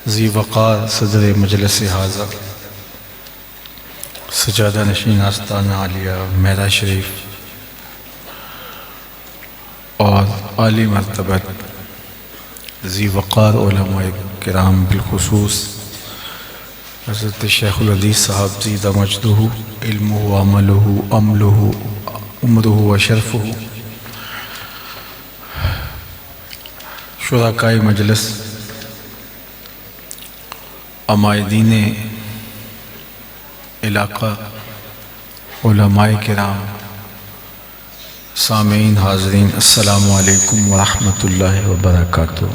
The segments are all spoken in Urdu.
ذی وقار صدر مجلس حاضر، سجادہ نشین آستانہ عالیہ میرا شریف اور عالی مرتبت ذی وقار علماء کرام بالخصوص حضرت شیخ الحدیث صاحب زیدہ مجدہ علمہ عملہ عملہ عمرہ و شرفہ، شرکائے مجلس، عمائدین علاقہ، علماء کرام، سامعین حاضرین، السلام علیکم ورحمۃ اللہ وبرکاتہ۔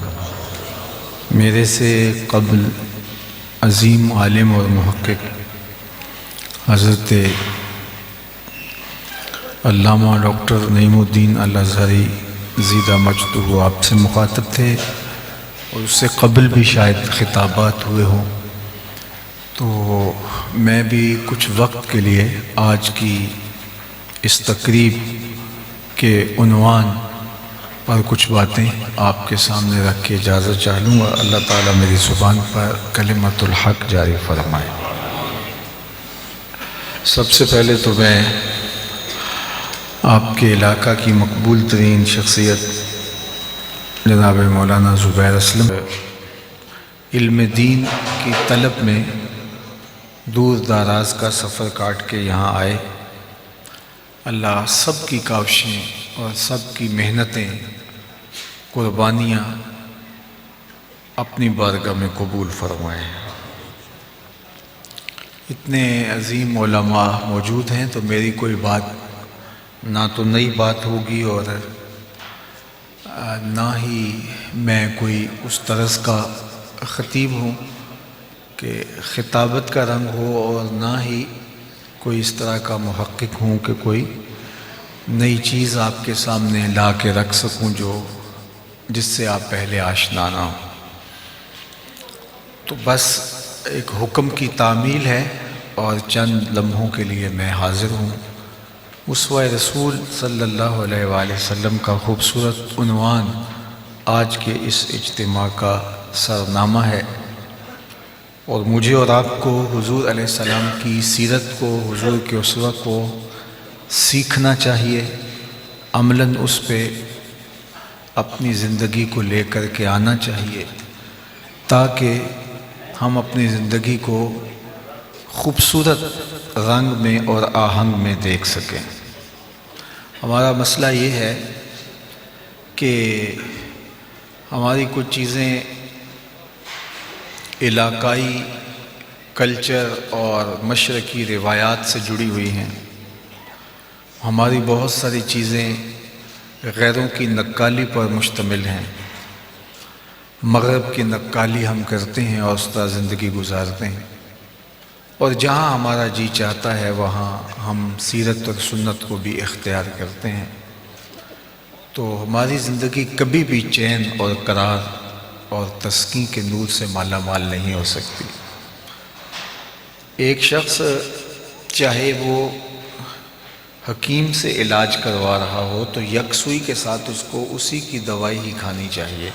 میرے سے قبل عظیم عالم اور محقق حضرت علامہ ڈاکٹر نعیم الدین الازہری زیدہ مجدہ آپ سے مخاطب تھے، اور اس سے قبل بھی شاید خطابات ہوئے ہوں، تو میں بھی کچھ وقت کے لیے آج کی اس تقریب کے عنوان پر کچھ باتیں آپ کے سامنے رکھ کے اجازت چاہ لوں گا۔ اللہ تعالیٰ میری زبان پر کلمۃ الحق جاری فرمائے۔ سب سے پہلے تو میں آپ کے علاقہ کی مقبول ترین شخصیت جناب مولانا زبیر اسلم علم دین کی طلب میں دور دراز کا سفر کاٹ کے یہاں آئے۔ اللہ سب کی کاوشیں اور سب کی محنتیں، قربانیاں اپنی بارگاہ میں قبول فرمائے۔ اتنے عظیم علماء موجود ہیں تو میری کوئی بات نہ تو نئی بات ہوگی اور نہ ہی میں کوئی اس طرز کا خطیب ہوں کہ خطابت کا رنگ ہو، اور نہ ہی کوئی اس طرح کا محقق ہوں کہ کوئی نئی چیز آپ کے سامنے لا کے رکھ سکوں جس سے آپ پہلے آشنا نہ ہوں۔ تو بس ایک حکم کی تعمیل ہے اور چند لمحوں کے لیے میں حاضر ہوں۔ اسوہ رسول صلی اللہ علیہ وآلہ وسلم کا خوبصورت عنوان آج کے اس اجتماع کا سرنامہ ہے، اور مجھے اور آپ کو حضور علیہ السلام کی سیرت کو، حضور کے اسوہ کو سیکھنا چاہیے، عملاً اس پہ اپنی زندگی کو لے کر کے آنا چاہیے، تاکہ ہم اپنی زندگی کو خوبصورت رنگ میں اور آہنگ میں دیکھ سکیں۔ ہمارا مسئلہ یہ ہے کہ ہماری کچھ چیزیں علاقائی کلچر اور مشرقی روایات سے جڑی ہوئی ہیں، ہماری بہت ساری چیزیں غیروں کی نقالی پر مشتمل ہیں، مغرب کی نقالی ہم کرتے ہیں اور اس طرح زندگی گزارتے ہیں، اور جہاں ہمارا جی چاہتا ہے وہاں ہم سیرت اور سنت کو بھی اختیار کرتے ہیں، تو ہماری زندگی کبھی بھی چین اور قرار اور تسکین کے نور سے مالا مال نہیں ہو سکتی۔ ایک شخص چاہے وہ حکیم سے علاج کروا رہا ہو تو یکسوئی کے ساتھ اس کو اسی کی دوائی ہی کھانی چاہیے۔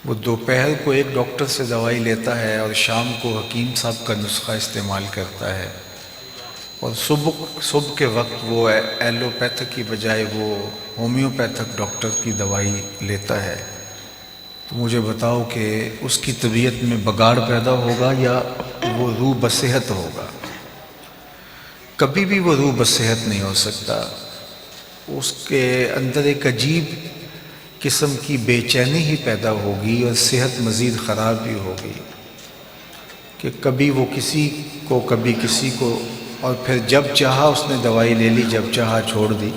وہ دوپہر کو ایک ڈاکٹر سے دوائی لیتا ہے اور شام کو حکیم صاحب کا نسخہ استعمال کرتا ہے، اور صبح کے وقت وہ ایلوپیتھک کی بجائے وہ ہومیوپیتھک ڈاکٹر کی دوائی لیتا ہے۔ تو مجھے بتاؤ کہ اس کی طبیعت میں بگاڑ پیدا ہوگا یا وہ روح بصحت ہوگا؟ کبھی بھی وہ روح بصحت نہیں ہو سکتا۔ اس کے اندر ایک عجیب قسم کی بے چینی ہی پیدا ہوگی اور صحت مزید خراب بھی ہوگی، کہ کبھی وہ کسی کو کبھی کسی کو، اور پھر جب چاہا اس نے دوائی لے لی، جب چاہا چھوڑ دی۔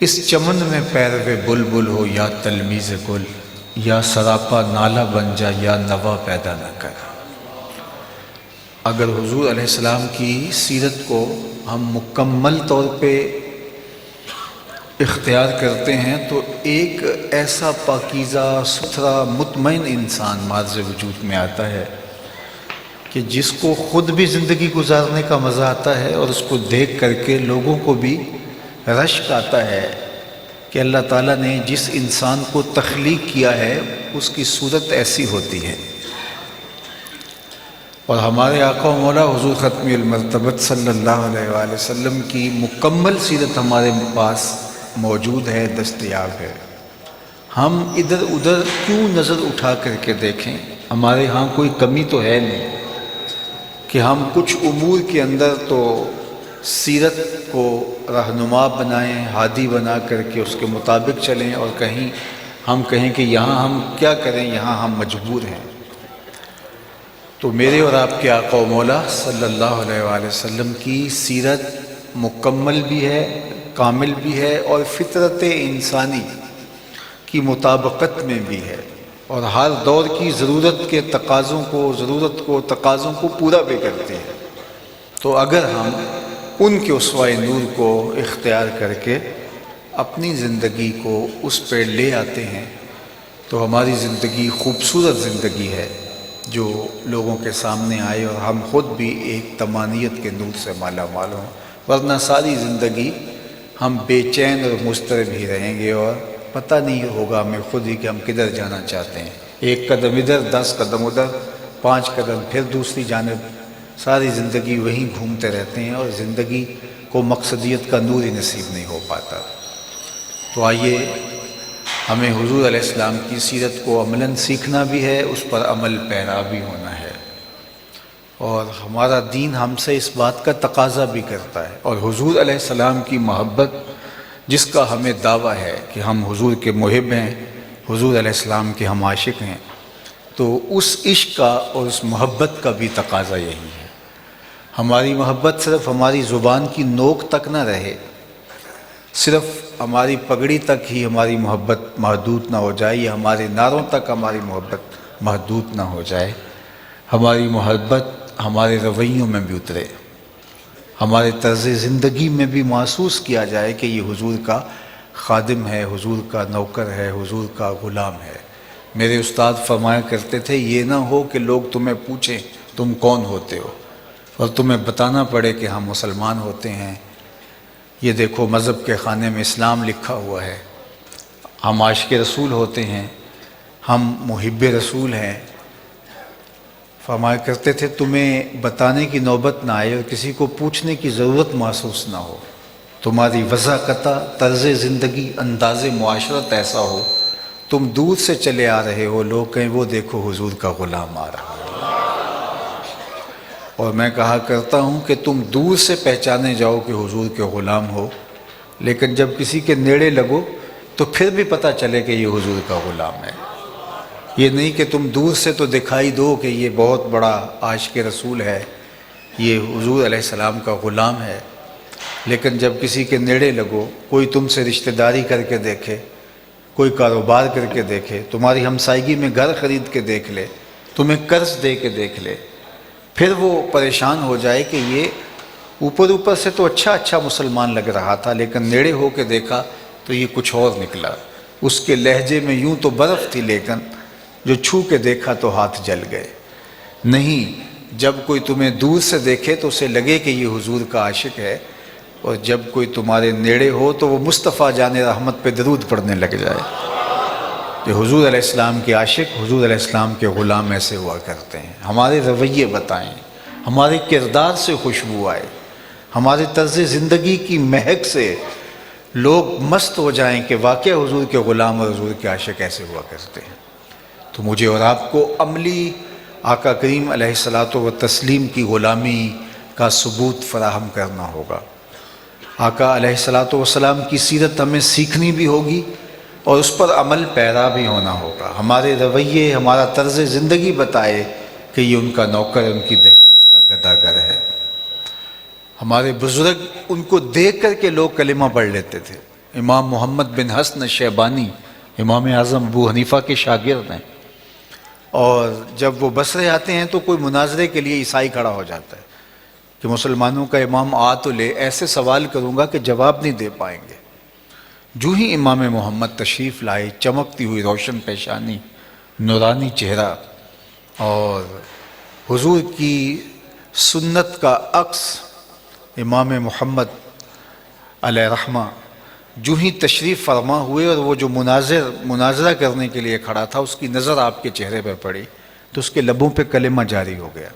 اس چمن میں پیرو بلبل ہو یا تلمیذ گل، یا سراپا نالا بن جا یا نوا پیدا نہ کر۔ اگر حضور علیہ السلام کی سیرت کو ہم مکمل طور پہ اختیار کرتے ہیں تو ایک ایسا پاکیزہ ستھرا مطمئن انسان مارز وجود میں آتا ہے کہ جس کو خود بھی زندگی گزارنے کا مزہ آتا ہے، اور اس کو دیکھ کر کے لوگوں کو بھی رشک آتا ہے کہ اللہ تعالیٰ نے جس انسان کو تخلیق کیا ہے اس کی صورت ایسی ہوتی ہے، اور ہمارے آقا و مولا حضور ختم المرتبت صلی اللہ علیہ وآلہ وسلم کی مکمل سیرت ہمارے پاس موجود ہے، دستیاب ہے۔ ہم ادھر ادھر کیوں نظر اٹھا کر کے دیکھیں؟ ہمارے ہاں کوئی کمی تو ہے نہیں کہ ہم کچھ امور کے اندر تو سیرت کو رہنما بنائیں، ہادی بنا کر کے اس کے مطابق چلیں، اور کہیں ہم کہیں کہ یہاں ہم کیا کریں، یہاں ہم مجبور ہیں۔ تو میرے اور آپ کے آقا و مولا صلی اللہ علیہ وآلہ وسلم کی سیرت مکمل بھی ہے، کامل بھی ہے، اور فطرت انسانی کی مطابقت میں بھی ہے، اور ہر دور کی ضرورت کے تقاضوں کو پورا بھی کرتے ہیں۔ تو اگر ہم ان کے اسوہ نور کو اختیار کر کے اپنی زندگی کو اس پہ لے آتے ہیں تو ہماری زندگی خوبصورت زندگی ہے جو لوگوں کے سامنے آئے، اور ہم خود بھی ایک تمانیت کے نور سے مالا مال ہوں، ورنہ ساری زندگی ہم بے چین اور مضطرب ہی رہیں گے، اور پتہ نہیں ہوگا ہمیں خود ہی کہ ہم کدھر جانا چاہتے ہیں۔ ایک قدم ادھر، 10 قدم ادھر، 5 قدم پھر دوسری جانب، ساری زندگی وہیں گھومتے رہتے ہیں، اور زندگی کو مقصدیت کا نور ہی نصیب نہیں ہو پاتا۔ تو آئیے ہمیں حضور علیہ السلام کی سیرت کو عملاً سیکھنا بھی ہے، اس پر عمل پیرا بھی ہونا ہے، اور ہمارا دین ہم سے اس بات کا تقاضا بھی کرتا ہے، اور حضور علیہ السلام کی محبت جس کا ہمیں دعویٰ ہے کہ ہم حضور کے محب ہیں، حضور علیہ السلام کے ہم عاشق ہیں، تو اس عشق کا اور اس محبت کا بھی تقاضا یہی ہے۔ ہماری محبت صرف ہماری زبان کی نوک تک نہ رہے، صرف ہماری پگڑی تک ہی ہماری محبت محدود نہ ہو جائے، یا ہمارے نعروں تک ہماری محبت محدود نہ ہو جائے، ہماری محبت ہمارے رویوں میں بھی اترے، ہمارے طرز زندگی میں بھی محسوس کیا جائے کہ یہ حضور کا خادم ہے، حضور کا نوکر ہے، حضور کا غلام ہے۔ میرے استاد فرمایا کرتے تھے، یہ نہ ہو کہ لوگ تمہیں پوچھیں تم کون ہوتے ہو، اور تمہیں بتانا پڑے کہ ہم مسلمان ہوتے ہیں، یہ دیکھو مذہب کے خانے میں اسلام لکھا ہوا ہے، ہم عاشق رسول ہوتے ہیں، ہم محب رسول ہیں۔ فرمایا کرتے تھے تمہیں بتانے کی نوبت نہ آئے اور کسی کو پوچھنے کی ضرورت محسوس نہ ہو، تمہاری وضاقتہ، طرز زندگی، انداز معاشرت ایسا ہو، تم دور سے چلے آ رہے ہو، لوگ کہیں وہ دیکھو حضور کا غلام آ رہا ہے۔ اور میں کہا کرتا ہوں کہ تم دور سے پہچانے جاؤ کہ حضور کے غلام ہو، لیکن جب کسی کے نیڑے لگو تو پھر بھی پتہ چلے کہ یہ حضور کا غلام ہے۔ یہ نہیں کہ تم دور سے تو دکھائی دو کہ یہ بہت بڑا عاشق رسول ہے، یہ حضور علیہ السلام کا غلام ہے، لیکن جب کسی کے نیڑے لگو، کوئی تم سے رشتہ داری کر کے دیکھے، کوئی کاروبار کر کے دیکھے، تمہاری ہمسائیگی میں گھر خرید کے دیکھ لے، تمہیں قرض دے کے دیکھ لے، پھر وہ پریشان ہو جائے کہ یہ اوپر سے تو اچھا مسلمان لگ رہا تھا، لیکن نیڑے ہو کے دیکھا تو یہ کچھ اور نکلا، اس کے لہجے میں یوں تو برف تھی لیکن جو چھو کے دیکھا تو ہاتھ جل گئے۔ نہیں، جب کوئی تمہیں دور سے دیکھے تو اسے لگے کہ یہ حضور کا عاشق ہے، اور جب کوئی تمہارے نیڑے ہو تو وہ مصطفیٰ جان رحمت پہ درود پڑھنے لگ جائے کہ حضور علیہ السلام کے عاشق، حضور علیہ السلام کے غلام ایسے ہوا کرتے ہیں۔ ہمارے رویے بتائیں، ہمارے کردار سے خوشبو آئے، ہمارے طرز زندگی کی مہک سے لوگ مست ہو جائیں کہ واقعہ حضور کے غلام اور حضور کے عاشق ایسے ہوا کرتے ہیں۔ تو مجھے اور آپ کو عملی آقا کریم علیہ الصلاۃ والتسلیم کی غلامی کا ثبوت فراہم کرنا ہوگا۔ آقا علیہ الصلاۃ والسلام کی سیرت ہمیں سیکھنی بھی ہوگی اور اس پر عمل پیرا بھی ہونا ہوگا۔ ہمارے رویے، ہمارا طرز زندگی بتائے کہ یہ ان کا نوکر، ان کی دہلیز کا گداگر ہے۔ ہمارے بزرگ، ان کو دیکھ کر کے لوگ کلمہ پڑھ لیتے تھے۔ امام محمد بن حسن شیبانی امام اعظم ابو حنیفہ کے شاگرد ہیں، اور جب وہ بصرے آتے ہیں تو کوئی مناظرے کے لیے عیسائی کھڑا ہو جاتا ہے کہ مسلمانوں کا امام آ تو لے، ایسے سوال کروں گا کہ جواب نہیں دے پائیں گے۔ جو ہی امام محمد تشریف لائے، چمکتی ہوئی روشن پیشانی، نورانی چہرہ، اور حضور کی سنت کا عکس امام محمد علیہ رحمہ جو ہی تشریف فرما ہوئے اور وہ جو مناظرہ کرنے کے لیے کھڑا تھا اس کی نظر آپ کے چہرے پر پڑی تو اس کے لبوں پہ کلمہ جاری ہو گیا.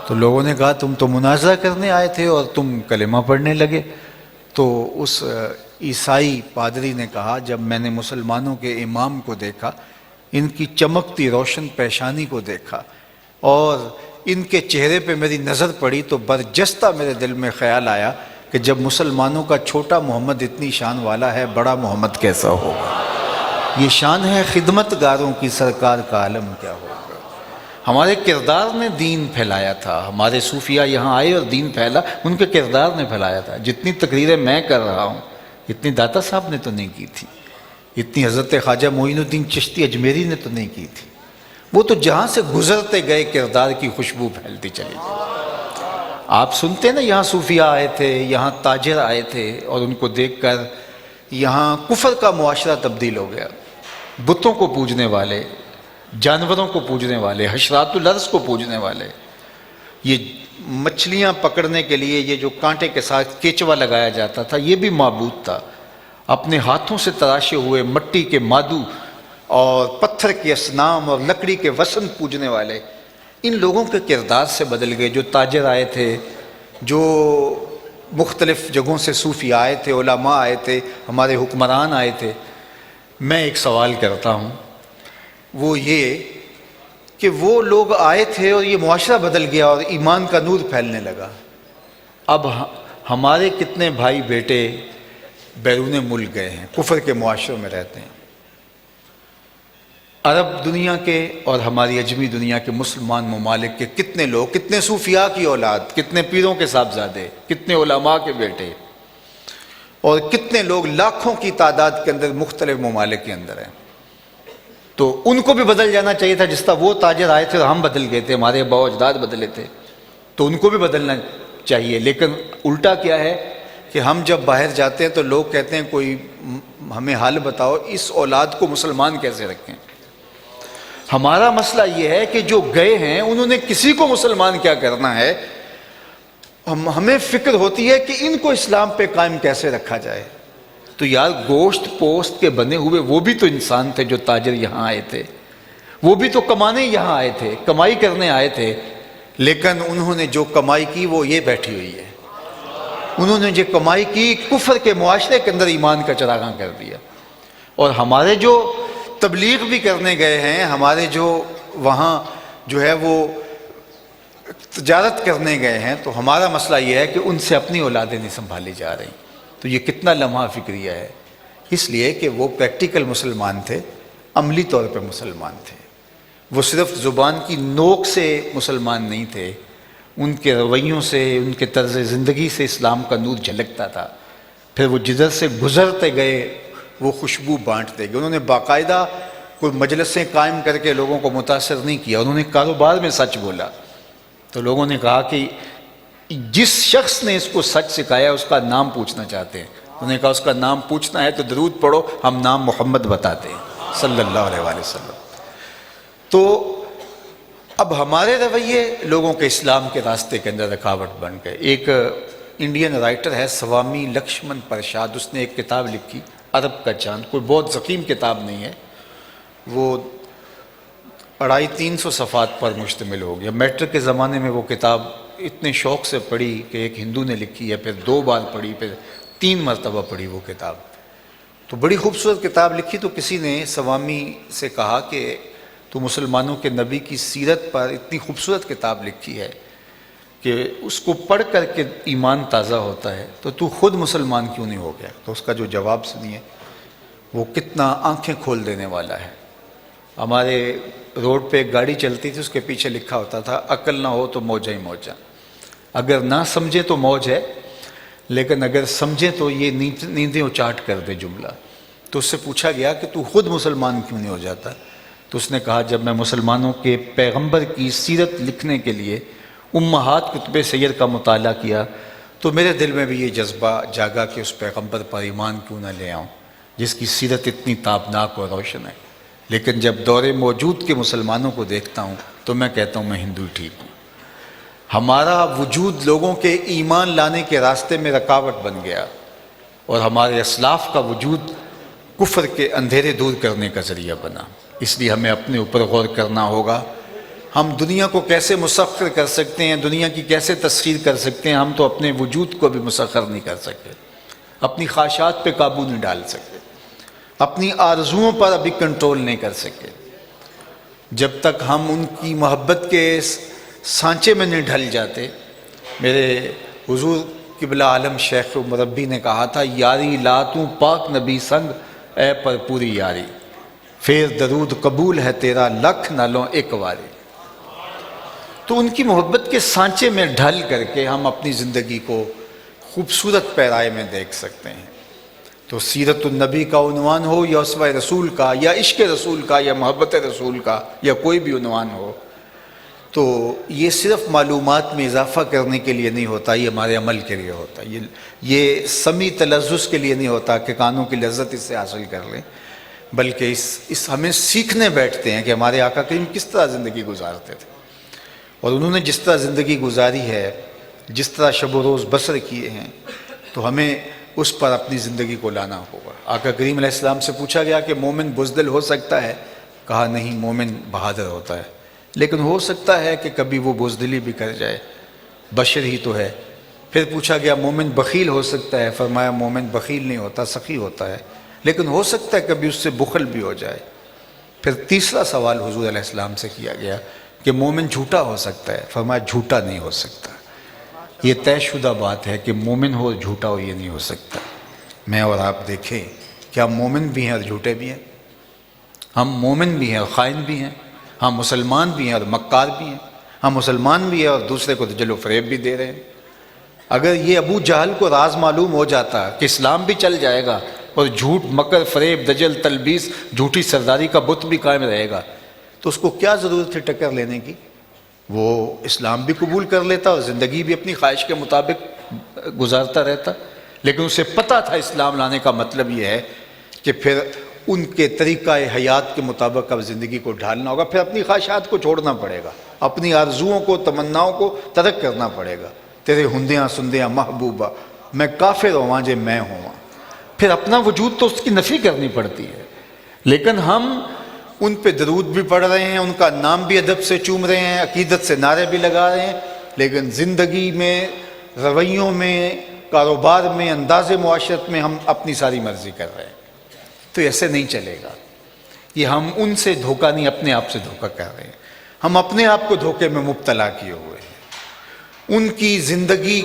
تو لوگوں نے کہا تم تو مناظرہ کرنے آئے تھے اور تم کلمہ پڑھنے لگے. تو اس عیسائی پادری نے کہا جب میں نے مسلمانوں کے امام کو دیکھا، ان کی چمکتی روشن پیشانی کو دیکھا اور ان کے چہرے پہ میری نظر پڑی تو برجستہ میرے دل میں خیال آیا کہ جب مسلمانوں کا چھوٹا محمد اتنی شان والا ہے، بڑا محمد کیسا ہوگا. یہ شان ہے خدمت گاروں کی، سرکار کا عالم کیا ہوگا. ہمارے کردار نے دین پھیلایا تھا. ہمارے صوفیہ یہاں آئے اور دین پھیلا، ان کے کردار نے پھیلایا تھا. جتنی تقریریں میں کر رہا ہوں اتنی داتا صاحب نے تو نہیں کی تھی، اتنی حضرت خواجہ معین الدین چشتی اجمیری نے تو نہیں کی تھی. وہ تو جہاں سے گزرتے گئے کردار کی خوشبو پھیلتی چلی گئی. آپ سنتے نا یہاں صوفیہ آئے تھے، یہاں تاجر آئے تھے اور ان کو دیکھ کر یہاں کفر کا معاشرہ تبدیل ہو گیا. بتوں کو پوجنے والے، جانوروں کو پوجنے والے، حشرات الارض کو پوجنے والے. یہ مچھلیاں پکڑنے کے لیے یہ جو کانٹے کے ساتھ کیچوا لگایا جاتا تھا یہ بھی معبود تھا. اپنے ہاتھوں سے تراشے ہوئے مٹی کے مادو اور پتھر کے اصنام اور لکڑی کے وثن پوجنے والے ان لوگوں کے کردار سے بدل گئے. جو تاجر آئے تھے، جو مختلف جگہوں سے صوفی آئے تھے، علماء آئے تھے، ہمارے حکمران آئے تھے. میں ایک سوال کرتا ہوں، وہ یہ کہ وہ لوگ آئے تھے اور یہ معاشرہ بدل گیا اور ایمان کا نور پھیلنے لگا. اب ہمارے کتنے بھائی بیٹے بیرون ملک گئے ہیں، کفر کے معاشروں میں رہتے ہیں. عرب دنیا کے اور ہماری اجمی دنیا کے مسلمان ممالک کے کتنے لوگ، کتنے صوفیاء کی اولاد، کتنے پیروں کے صاحبزادے، کتنے علماء کے بیٹے اور کتنے لوگ لاکھوں کی تعداد کے اندر مختلف ممالک کے اندر ہیں. تو ان کو بھی بدل جانا چاہیے تھا. جس طرح وہ تاجر آئے تھے اور ہم بدل گئے تھے، ہمارے ابا و اجداد بدلے تھے، تو ان کو بھی بدلنا چاہیے. لیکن الٹا کیا ہے کہ ہم جب باہر جاتے ہیں تو لوگ کہتے ہیں کوئی ہمیں حل بتاؤ اس اولاد کو مسلمان کیسے رکھیں. ہمارا مسئلہ یہ ہے کہ جو گئے ہیں انہوں نے کسی کو مسلمان کیا کرنا ہے. ہمیں فکر ہوتی ہے کہ ان کو اسلام پہ قائم کیسے رکھا جائے. تو یار گوشت پوست کے بنے ہوئے وہ بھی تو انسان تھے جو تاجر یہاں آئے تھے، وہ بھی تو کمانے یہاں آئے تھے، کمائی کرنے آئے تھے. لیکن انہوں نے جو کمائی کی وہ یہ بیٹھی ہوئی ہے. انہوں نے جو کمائی کی کفر کے معاشرے کے اندر ایمان کا چراغاں کر دیا. اور ہمارے جو تبلیغ بھی کرنے گئے ہیں، ہمارے جو وہاں جو ہے وہ تجارت کرنے گئے ہیں، تو ہمارا مسئلہ یہ ہے کہ ان سے اپنی اولادیں نہیں سنبھالی جا رہی. تو یہ کتنا لمحہ فکریہ ہے. اس لیے کہ وہ پریکٹیکل مسلمان تھے، عملی طور پہ مسلمان تھے. وہ صرف زبان کی نوک سے مسلمان نہیں تھے، ان کے رویوں سے، ان کے طرز زندگی سے اسلام کا نور جھلکتا تھا. پھر وہ جدھر سے گزرتے گئے وہ خوشبو بانٹتے گئے. انہوں نے باقاعدہ کوئی مجلسیں قائم کر کے لوگوں کو متاثر نہیں کیا. انہوں نے کاروبار میں سچ بولا. تو لوگوں نے کہا کہ جس شخص نے اس کو سچ سکھایا اس کا نام پوچھنا چاہتے ہیں. انہوں نے کہا اس کا نام پوچھنا ہے تو درود پڑھو، ہم نام محمد بتاتے ہیں صلی اللہ علیہ وآلہ وسلم. تو اب ہمارے رویے لوگوں کے اسلام کے راستے کے اندر رکاوٹ بن گئے. ایک انڈین رائٹر ہے سوامی لکشمن پرساد، اس نے ایک کتاب لکھی عرب کا چاند. کوئی بہت ضخیم کتاب نہیں ہے، وہ 250-300 صفحات پر مشتمل ہو گیا. میٹرک کے زمانے میں وہ کتاب اتنے شوق سے پڑھی کہ ایک ہندو نے لکھی ہے، پھر 2 بار پڑھی، پھر 3 مرتبہ پڑھی وہ کتاب. تو بڑی خوبصورت کتاب لکھی. تو کسی نے سوامی سے کہا کہ تو مسلمانوں کے نبی کی سیرت پر اتنی خوبصورت کتاب لکھی ہے کہ اس کو پڑھ کر کے ایمان تازہ ہوتا ہے، تو خود مسلمان کیوں نہیں ہو گیا؟ تو اس کا جو جواب سنیے وہ کتنا آنکھیں کھول دینے والا ہے. ہمارے روڈ پہ ایک گاڑی چلتی تھی، اس کے پیچھے لکھا ہوتا تھا عقل نہ ہو تو موجہ ہی موجہ. اگر نہ سمجھے تو موج ہے، لیکن اگر سمجھے تو یہ نیندیں اچاٹ کر دے جملہ. تو اس سے پوچھا گیا کہ تو خود مسلمان کیوں نہیں ہو جاتا؟ تو اس نے کہا جب میں مسلمانوں کے پیغمبر کی سیرت لکھنے کے لیے امہات کتب سیر کا مطالعہ کیا تو میرے دل میں بھی یہ جذبہ جاگا کہ اس پیغمبر پر ایمان کیوں نہ لے آؤں جس کی سیرت اتنی تابناک اور روشن ہے. لیکن جب دور موجود کے مسلمانوں کو دیکھتا ہوں تو میں کہتا ہوں میں ہندو ہی ٹھیک ہوں. ہمارا وجود لوگوں کے ایمان لانے کے راستے میں رکاوٹ بن گیا. اور ہمارے اسلاف کا وجود کفر کے اندھیرے دور کرنے کا ذریعہ بنا۔ اس لیے ہمیں اپنے اوپر غور کرنا ہوگا، ہم دنیا کو کیسے مسخر کر سکتے ہیں، دنیا کی کیسے تسخیر کر سکتے ہیں۔ ہم تو اپنے وجود کو بھی مسخر نہیں کر سکتے، اپنی خواہشات پہ قابو نہیں ڈال سکتے، اپنی آرزوؤں پر ابھی کنٹرول نہیں کر سکے۔ جب تک ہم ان کی محبت کے سانچے میں نہیں ڈھل جاتے، میرے حضور قبلہ عالم شیخ مربی نے کہا تھا، یاری لاتوں پاک نبی سنگ اے پر پوری یاری، پھر درود قبول ہے تیرا لکھ نہ لوں ایک واری۔ تو ان کی محبت کے سانچے میں ڈھل کر کے ہم اپنی زندگی کو خوبصورت پیرائے میں دیکھ سکتے ہیں۔ تو سیرت النبی کا عنوان ہو یا اسوہ رسول کا یا عشق رسول کا یا محبت رسول کا یا کوئی بھی عنوان ہو، تو یہ صرف معلومات میں اضافہ کرنے کے لیے نہیں ہوتا، یہ ہمارے عمل کے لیے ہوتا ہے۔ یہ سمیع تلذذ کے لیے نہیں ہوتا کہ کانوں کی لذت اس سے حاصل کر لیں، بلکہ اس ہمیں سیکھنے بیٹھتے ہیں کہ ہمارے آقا کریم کس طرح زندگی گزارتے تھے، اور انہوں نے جس طرح زندگی گزاری ہے، جس طرح شب و روز بسر کیے ہیں، تو ہمیں اس پر اپنی زندگی کو لانا ہوگا۔ آقا کریم علیہ السلام سے پوچھا گیا کہ مومن بزدل ہو سکتا ہے؟ کہا نہیں، مومن بہادر ہوتا ہے، لیکن ہو سکتا ہے کہ کبھی وہ بزدلی بھی کر جائے، بشر ہی تو ہے۔ پھر پوچھا گیا مومن بخیل ہو سکتا ہے؟ فرمایا مومن بخیل نہیں ہوتا، سخی ہوتا ہے، لیکن ہو سکتا ہے کبھی اس سے بخل بھی ہو جائے۔ پھر تیسرا سوال حضور علیہ السلام سے کیا گیا کہ مومن جھوٹا ہو سکتا ہے؟ فرمایا جھوٹا نہیں ہو سکتا۔ یہ طے شدہ بات ہے کہ مومن ہو اور جھوٹا ہو، یہ نہیں ہو سکتا۔ میں اور آپ دیکھیں کہ ہم مومن بھی ہیں اور جھوٹے بھی ہیں، ہم مومن بھی ہیں اور خائن بھی ہیں، ہم مسلمان بھی ہیں اور مکار بھی ہیں، ہم مسلمان بھی ہیں اور دوسرے کو دجل و فریب بھی دے رہے ہیں۔ اگر یہ ابو جہل کو راز معلوم ہو جاتا کہ اسلام بھی چل جائے گا اور جھوٹ، مکر، فریب، دجل، تلبیس، جھوٹی سرداری کا بت بھی قائم رہے گا، تو اس کو کیا ضرورت تھی ٹکر لینے کی؟ وہ اسلام بھی قبول کر لیتا اور زندگی بھی اپنی خواہش کے مطابق گزارتا رہتا۔ لیکن اسے پتہ تھا اسلام لانے کا مطلب یہ ہے کہ پھر ان کے طریقہ حیات کے مطابق اب زندگی کو ڈھالنا ہوگا، پھر اپنی خواہشات کو چھوڑنا پڑے گا، اپنی آرزوؤں کو، تمناؤں کو ترک کرنا پڑے گا۔ تیرے ہندیاں سندیاں محبوبہ، میں کافر ہواں جے میں ہواں۔ پھر اپنا وجود تو اس کی نفی کرنی پڑتی ہے، لیکن ہم ان پہ درود بھی پڑھ رہے ہیں، ان کا نام بھی ادب سے چوم رہے ہیں، عقیدت سے نعرے بھی لگا رہے ہیں، لیکن زندگی میں، رویوں میں، کاروبار میں، انداز معاشرت میں ہم اپنی ساری مرضی کر رہے ہیں۔ تو ایسے نہیں چلے گا، یہ ہم ان سے دھوکہ نہیں، اپنے آپ سے دھوکہ کر رہے ہیں۔ ہم اپنے آپ کو دھوکے میں مبتلا کیے ہوئے ہیں۔ ان کی زندگی،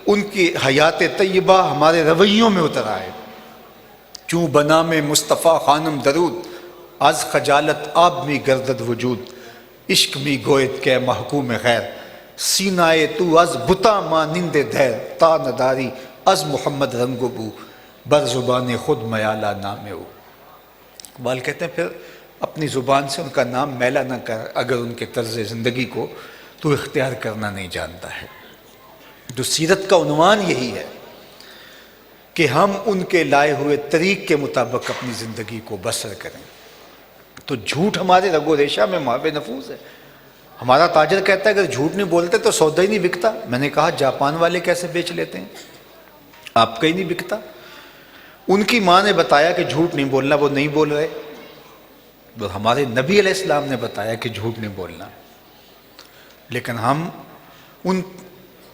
ان کی حیات طیبہ ہمارے رویوں میں اتر آئے۔ چوں بنا میں مصطفیٰ خانم درود، از خجالت آب می گردد وجود، عشق می گوید کہ محکوم خیر، سینائے تو از بتا مانند دیر، تا نداری از محمد رنگ و بو، بر زبان خود میالہ نام او۔ اقبال کہتے ہیں پھر اپنی زبان سے ان کا نام میلا نہ کر، اگر ان کے طرز زندگی کو تو اختیار کرنا نہیں جانتا ہے۔ تو سیرت کا عنوان یہی ہے کہ ہم ان کے لائے ہوئے طریق کے مطابق اپنی زندگی کو بسر کریں۔ تو جھوٹ ہمارے رگ و ریشہ میں محو نفوذ ہے۔ ہمارا تاجر کہتا ہے اگر جھوٹ نہیں بولتے تو سودا ہی نہیں بکتا۔ میں نے کہا جاپان والے کیسے بیچ لیتے ہیں، آپ کا ہی نہیں بکتا۔ ان کی ماں نے بتایا کہ جھوٹ نہیں بولنا، وہ نہیں بول رہے۔ تو ہمارے نبی علیہ السلام نے بتایا کہ جھوٹ نہیں بولنا، لیکن ہم ان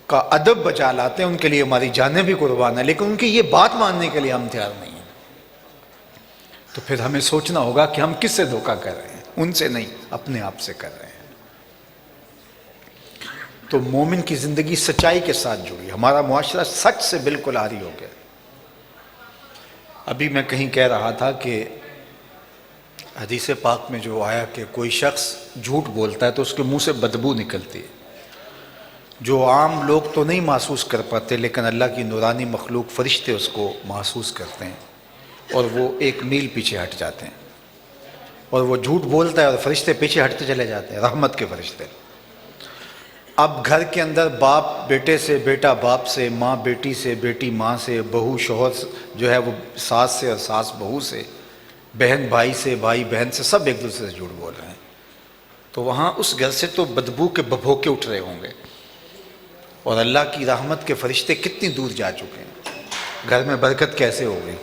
کا ادب بچا لاتے ہیں، ان کے لیے ہماری جانیں بھی قربان ہیں، لیکن ان کی یہ بات ماننے کے لیے ہم تیار نہیں ہیں۔ تو پھر ہمیں سوچنا ہوگا کہ ہم کس سے دھوکہ کر رہے ہیں، ان سے نہیں، اپنے آپ سے کر رہے ہیں۔ تو مومن کی زندگی سچائی کے ساتھ جڑی، ہمارا معاشرہ سچ سے بالکل عاری ہو گیا۔ ابھی میں کہیں کہہ رہا تھا کہ حدیث پاک میں جو آیا کہ کوئی شخص جھوٹ بولتا ہے تو اس کے منہ سے بدبو نکلتی ہے، جو عام لوگ تو نہیں محسوس کر پاتے، لیکن اللہ کی نورانی مخلوق فرشتے اس کو محسوس کرتے ہیں، اور وہ 1 میل پیچھے ہٹ جاتے ہیں، اور وہ جھوٹ بولتا ہے اور فرشتے پیچھے ہٹتے چلے جاتے ہیں، رحمت کے فرشتے۔ اب گھر کے اندر باپ بیٹے سے، بیٹا باپ سے، ماں بیٹی سے، بیٹی ماں سے، بہو شوہر جو ہے وہ ساس سے، اور ساس بہو سے، بہن بھائی سے، بھائی بہن سے، سب ایک دوسرے سے جھوٹ بول رہے ہیں۔ تو وہاں اس گھر سے تو بدبو کے ببھوکے اٹھ رہے ہوں گے، اور اللہ کی رحمت کے فرشتے کتنی دور جا چکے ہیں۔ گھر میں برکت کیسے ہو گئی؟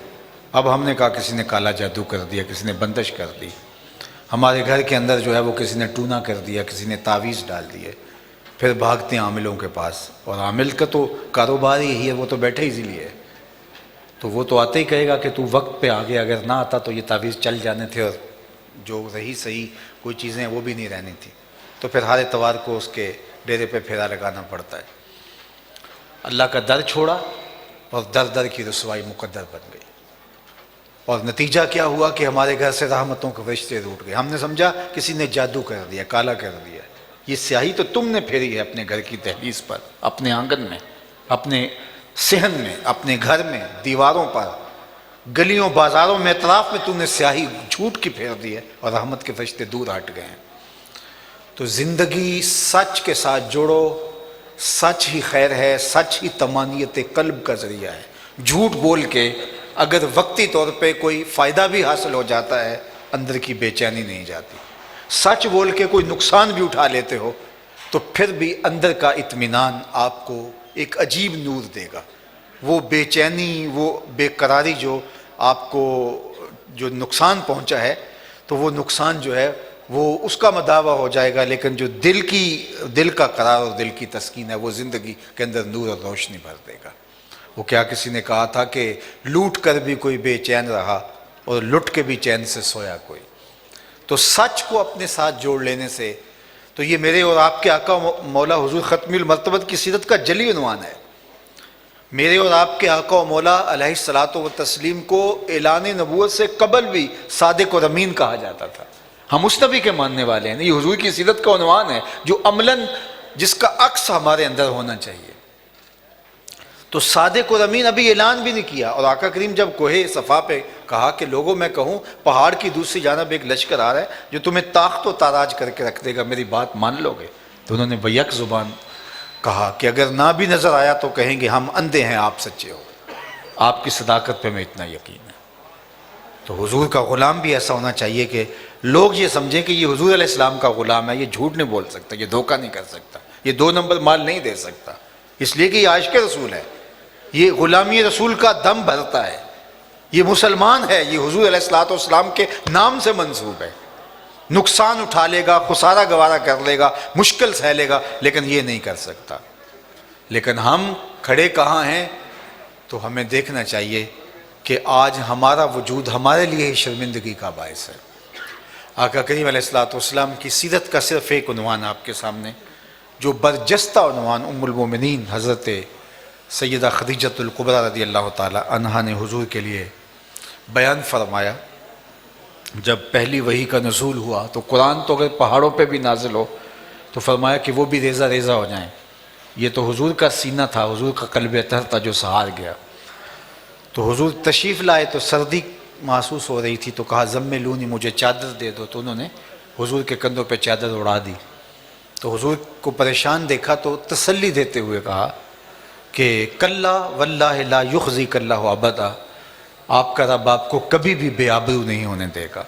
اب ہم نے کہا کسی نے کالا جادو کر دیا، کسی نے بندش کر دی، ہمارے گھر کے اندر جو ہے وہ کسی نے ٹونا کر دیا، کسی نے تعویذ ڈال دیے، پھر بھاگتے ہیں عاملوں کے پاس، اور عامل کا تو کاروبار ہی یہی ہے، وہ تو بیٹھے اسی لیے، تو وہ تو آتے ہی کہے گا کہ تو وقت پہ آگے، اگر نہ آتا تو یہ تعویذ چل جانے تھے، اور جو رہی صحیح کوئی چیزیں وہ بھی نہیں رہنی تھی، تو پھر ہر اتوار کو اس کے ڈیرے پہ پھیرا لگانا پڑتا ہے۔ اللہ کا در چھوڑا اور در در کی رسوائی مقدر بن گئی، اور نتیجہ کیا ہوا کہ ہمارے گھر سے رحمتوں کے فرشتے روٹ گئے۔ ہم نے سمجھا کسی نے جادو کر دیا، کالا کر دیا، یہ سیاہی تو تم نے پھیری ہے اپنے گھر کی دہلیز پر، اپنے آنگن میں، اپنے صحن میں، اپنے گھر میں، دیواروں پر، گلیوں بازاروں میں، اطراف میں تم نے سیاہی جھوٹ کی پھیر دی ہے، اور رحمت کے فرشتے دور ہٹ گئے ہیں۔ تو زندگی سچ کے ساتھ جوڑو، سچ ہی خیر ہے، سچ ہی طمانینت قلب کا ذریعہ ہے۔ جھوٹ بول کے اگر وقتی طور پہ کوئی فائدہ بھی حاصل ہو جاتا ہے، اندر کی بے چینی نہیں جاتی۔ سچ بول کے کوئی نقصان بھی اٹھا لیتے ہو تو پھر بھی اندر کا اطمینان آپ کو ایک عجیب نور دے گا۔ وہ بے چینی، وہ بے قراری جو آپ کو جو نقصان پہنچا ہے، تو وہ نقصان جو ہے وہ اس کا مداوع ہو جائے گا، لیکن جو دل کا قرار اور دل کی تسکین ہے، وہ زندگی کے اندر نور اور روشنی بھر دے گا۔ وہ کیا کسی نے کہا تھا کہ لوٹ کر بھی کوئی بے چین رہا اور لٹ کے بھی چین سے سویا کوئی۔ تو سچ کو اپنے ساتھ جوڑ لینے سے، تو یہ میرے اور آپ کے آقا مولا حضور ختم المرتبت کی سیرت کا جلی عنوان ہے۔ میرے اور آپ کے آقا و مولا علیہ الصلوۃ والتسلیم کو اعلان نبوت سے قبل بھی صادق اور امین کہا جاتا تھا۔ ہم اس نبی کے ماننے والے ہیں، یہ حضور کی سیرت کا عنوان ہے جو عملاً جس کا عکس ہمارے اندر ہونا چاہیے۔ تو صادق اور امین ابھی اعلان بھی نہیں کیا، اور آقا کریم جب کوہ صفا پہ کہا کہ لوگوں میں کہوں پہاڑ کی دوسری جانب ایک لشکر آ رہا ہے جو تمہیں طاقت و تاراج کر کے رکھ دے گا، میری بات مان لو گے؟ تو انہوں نے بیک زبان کہا کہ اگر نہ بھی نظر آیا تو کہیں گے ہم اندھے ہیں، آپ سچے ہو، آپ کی صداقت پہ میں اتنا یقین ہے۔ تو حضور کا غلام بھی ایسا ہونا چاہیے کہ لوگ یہ سمجھیں کہ یہ حضور علیہ السلام کا غلام ہے، یہ جھوٹ نہیں بول سکتا، یہ دھوکہ نہیں کر سکتا، یہ 2 نمبر مال نہیں دے سکتا، اس لیے کہ یہ عاشق رسول ہے، یہ غلامی رسول کا دم بھرتا ہے، یہ مسلمان ہے، یہ حضور علیہ السلام کے نام سے منسوب ہے، نقصان اٹھا لے گا، خسارہ گوارہ کر لے گا، مشکل سہ لے گا، لیکن یہ نہیں کر سکتا۔ لیکن ہم کھڑے کہاں ہیں؟ تو ہمیں دیکھنا چاہیے کہ آج ہمارا وجود ہمارے لیے ہی شرمندگی کا باعث ہے۔ آقا کریم علیہ السلام کی سیرت کا صرف ایک عنوان آپ کے سامنے، جو برجستہ عنوان ام المومنین حضرت سیدہ خدیجۃ الکبریٰ رضی اللہ تعالی عنہا نے حضور کے لیے بیان فرمایا۔ جب پہلی وحی کا نزول ہوا تو قرآن تو اگر پہاڑوں پہ بھی نازل ہو تو فرمایا کہ وہ بھی ریزہ ریزہ ہو جائیں۔ یہ تو حضور کا سینہ تھا، حضور کا قلب اطہر تھا جو سہار گیا۔ تو حضور تشریف لائے تو سردی محسوس ہو رہی تھی، تو کہا زملونی، مجھے چادر دے دو، تو انہوں نے حضور کے کندھوں پہ چادر اڑا دی۔ تو حضور کو پریشان دیکھا تو تسلی دیتے ہوئے کہا کہ کلا واللہ لا یخزیک اللہ ابدا، آپ کا رب آپ کو کبھی بھی بے آبرو نہیں ہونے دے گا۔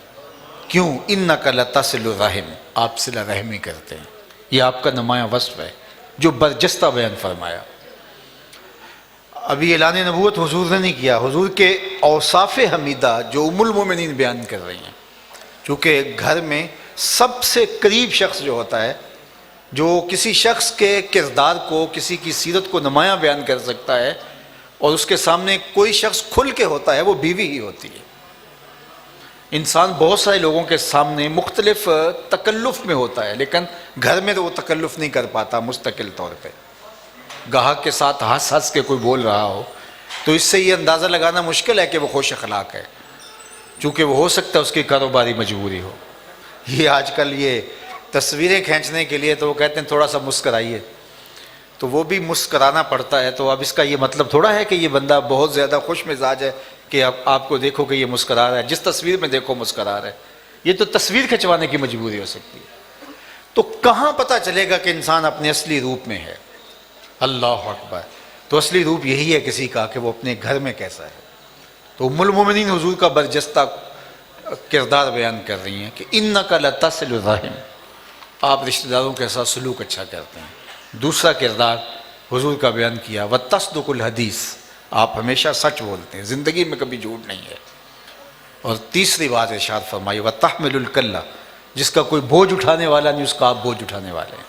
کیوں؟ انک لتصل الرحم، آپ صلہ رحمی کرتے ہیں، یہ آپ کا نمایاں وصف ہے جو برجستہ بیان فرمایا۔ ابھی اعلان نبوت حضور نے نہیں کیا، حضور کے اوصاف حمیدہ جو ام المومنین بیان کر رہی ہیں، چونکہ گھر میں سب سے قریب شخص جو ہوتا ہے، جو کسی شخص کے کردار کو، کسی کی سیرت کو نمایاں بیان کر سکتا ہے، اور اس کے سامنے کوئی شخص کھل کے ہوتا ہے، وہ بیوی ہی ہوتی ہے۔ انسان بہت سارے لوگوں کے سامنے مختلف تکلف میں ہوتا ہے، لیکن گھر میں تو وہ تکلف نہیں کر پاتا مستقل طور پہ۔ گاہک کے ساتھ ہنس ہنس کے کوئی بول رہا ہو تو اس سے یہ اندازہ لگانا مشکل ہے کہ وہ خوش اخلاق ہے، چونکہ وہ ہو سکتا ہے اس کی کاروباری مجبوری ہو۔ یہ آج کل یہ تصویریں کھینچنے کے لیے تو وہ کہتے ہیں تھوڑا سا مسکرائیے، تو وہ بھی مسکرانا پڑتا ہے۔ تو اب اس کا یہ مطلب تھوڑا ہے کہ یہ بندہ بہت زیادہ خوش مزاج ہے کہ آپ کو دیکھو کہ یہ مسکرا رہا ہے، جس تصویر میں دیکھو مسکرا رہا ہے، یہ تو تصویر کھنچوانے کی مجبوری ہو سکتی ہے۔ تو کہاں پتہ چلے گا کہ انسان اپنے اصلی روپ میں ہے؟ اللہ اکبر! تو اصلی روپ یہی ہے کسی کا کہ وہ اپنے گھر میں کیسا ہے۔ تو ام المومنین حضور کا برجستہ کردار بیان کر رہی ہیں کہ انک لتصل الرحم، آپ رشتہ داروں کے ساتھ سلوک اچھا کرتے ہیں۔ دوسرا کردار حضور کا بیان کیا وتصدق الحدیث، آپ ہمیشہ سچ بولتے ہیں، زندگی میں کبھی جھوٹ نہیں ہے۔ اور تیسری بات ارشاد فرمائی وَتَحْمِلُ الْكَلَّ، جس کا کوئی بوجھ اٹھانے والا نہیں، اس کا آپ بوجھ اٹھانے والے ہیں۔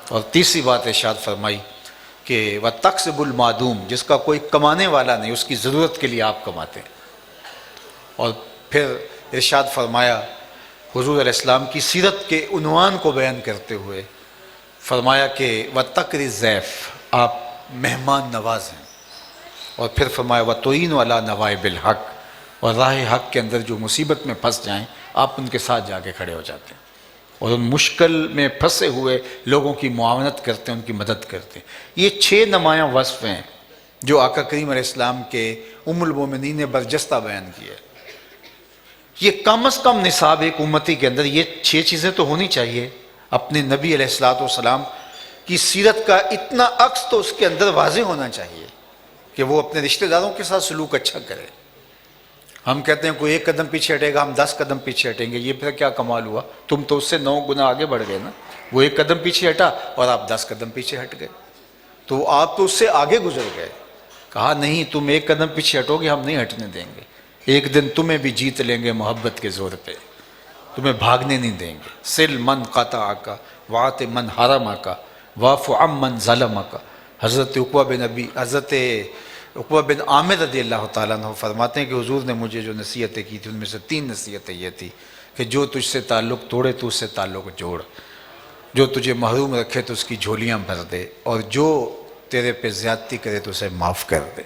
اور تیسری بات ارشاد فرمائی کہ وَتَقْسِبُ الْمَعْدُومَ، جس کا کوئی کمانے والا نہیں، اس کی ضرورت کے لیے آپ کماتے ہیں۔ اور پھر ارشاد فرمایا حضور علیہ السلام کی سیرت کے عنوان کو بیان کرتے ہوئے فرمایا کہ وَتَقْرِ الضَّيْفَ، آپ مہمان نواز ہیں۔ اور پھر فرمایا وَتُعِينُ عَلَىٰ نَوَائِبِ الْحَقِّ، اور راہ حق کے اندر جو مصیبت میں پھنس جائیں آپ ان کے ساتھ جا کے کھڑے ہو جاتے ہیں اور ان مشکل میں پھنسے ہوئے لوگوں کی معاونت کرتے ہیں، ان کی مدد کرتے ہیں۔ یہ 6 نمایاں وصف ہیں جو آقا کریم علیہ السلام کے ام المومنین نے برجستہ بیان کیے۔ یہ کم از کم نصاب ایک امتی کے اندر یہ 6 چیزیں تو ہونی چاہیے۔ اپنے نبی علیہ السلام کی سیرت کا اتنا عکس تو اس کے اندر واضح ہونا چاہیے کہ وہ اپنے رشتہ داروں کے ساتھ سلوک اچھا کرے۔ ہم کہتے ہیں کوئی 1 قدم پیچھے ہٹے گا، ہم 10 قدم پیچھے ہٹیں گے، یہ پھر کیا کمال ہوا؟ تم تو اس سے 9 گنا آگے بڑھ گئے نا۔ وہ 1 قدم پیچھے ہٹا اور آپ 10 قدم پیچھے ہٹ گئے، تو آپ تو اس سے آگے گزر گئے۔ کہا نہیں، تم 1 قدم پیچھے ہٹو گے، ہم نہیں ہٹنے دیں گے، ایک دن تمہیں بھی جیت لیں گے محبت کے زور پہ، تمہیں بھاگنے نہیں دیں گے۔ سل من قطعک وعط من حرمک واعف عن من ظلمک۔ حضرت عقبہ بن عامر رضی اللہ تعالیٰ عنہ فرماتے ہیں کہ حضور نے مجھے جو نصیحتیں کی تھی ان میں سے 3 نصیحتیں یہ تھی کہ جو تجھ سے تعلق توڑے تو اس سے تعلق جوڑ، جو تجھے محروم رکھے تو اس کی جھولیاں بھر دے، اور جو تیرے پہ زیادتی کرے تو اسے معاف کر دے۔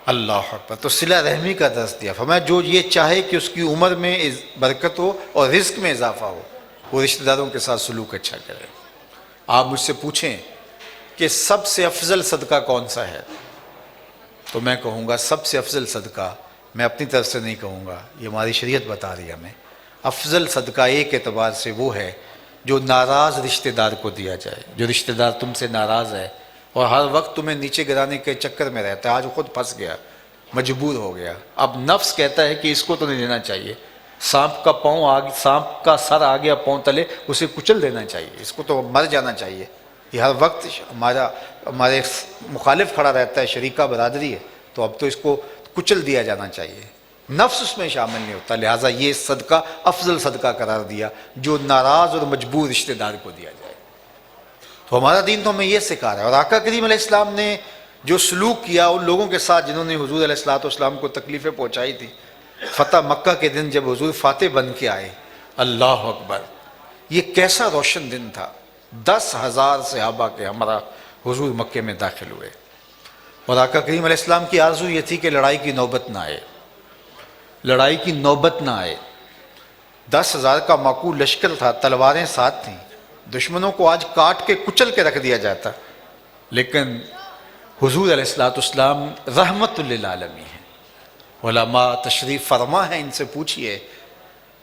اللہ اکبر۔ تو صلہ رحمی کا درس دیا، فرمایا جو یہ چاہے کہ اس کی عمر میں برکت ہو اور رزق میں اضافہ ہو وہ رشتہ داروں کے ساتھ سلوک اچھا کرے۔ آپ مجھ سے پوچھیں کہ سب سے افضل صدقہ کون سا ہے، تو میں کہوں گا سب سے افضل صدقہ، میں اپنی طرف سے نہیں کہوں گا، یہ ہماری شریعت بتا رہی ہے ہمیں، افضل صدقہ ایک اعتبار سے وہ ہے جو ناراض رشتہ دار کو دیا جائے۔ جو رشتہ دار تم سے ناراض ہے اور ہر وقت تمہیں نیچے گرانے کے چکر میں رہتا ہے، آج خود پھنس گیا، مجبور ہو گیا، اب نفس کہتا ہے کہ اس کو تو نہیں دینا چاہیے، سانپ کا سر آ گیا پاؤں تلے، اسے کچل دینا چاہیے، اس کو تو مر جانا چاہیے، یہ ہر وقت ہمارے مخالف کھڑا رہتا ہے، شریکہ برادری ہے، تو اب تو اس کو کچل دیا جانا چاہیے۔ نفس اس میں شامل نہیں ہوتا، لہٰذا یہ صدقہ افضل صدقہ قرار دیا جو ناراض اور مجبور رشتہ دار کو دیا جائے۔ تو ہمارا دین تو ہمیں یہ سکھا رہا ہے، اور آقا کریم علیہ السلام نے جو سلوک کیا ان لوگوں کے ساتھ جنہوں نے حضور علیہ السلام کو تکلیفیں پہنچائی تھی، فتح مکہ کے دن جب حضور فاتح بن کے آئے، اللہ اکبر، یہ کیسا روشن دن تھا۔ 10,000 صحابہ کے ہمارا حضور مکے میں داخل ہوئے، اور آقا کریم علیہ السلام کی آرزو یہ تھی کہ لڑائی کی نوبت نہ آئے، لڑائی کی نوبت نہ آئے۔ 10,000 کا معقول لشکر تھا، تلواریں ساتھ تھیں، دشمنوں کو آج کاٹ کے کچل کے رکھ دیا جاتا، لیکن حضور علیہ السلام رحمت للعالمین ہیں۔ علماء تشریف فرما ہیں، ان سے پوچھئے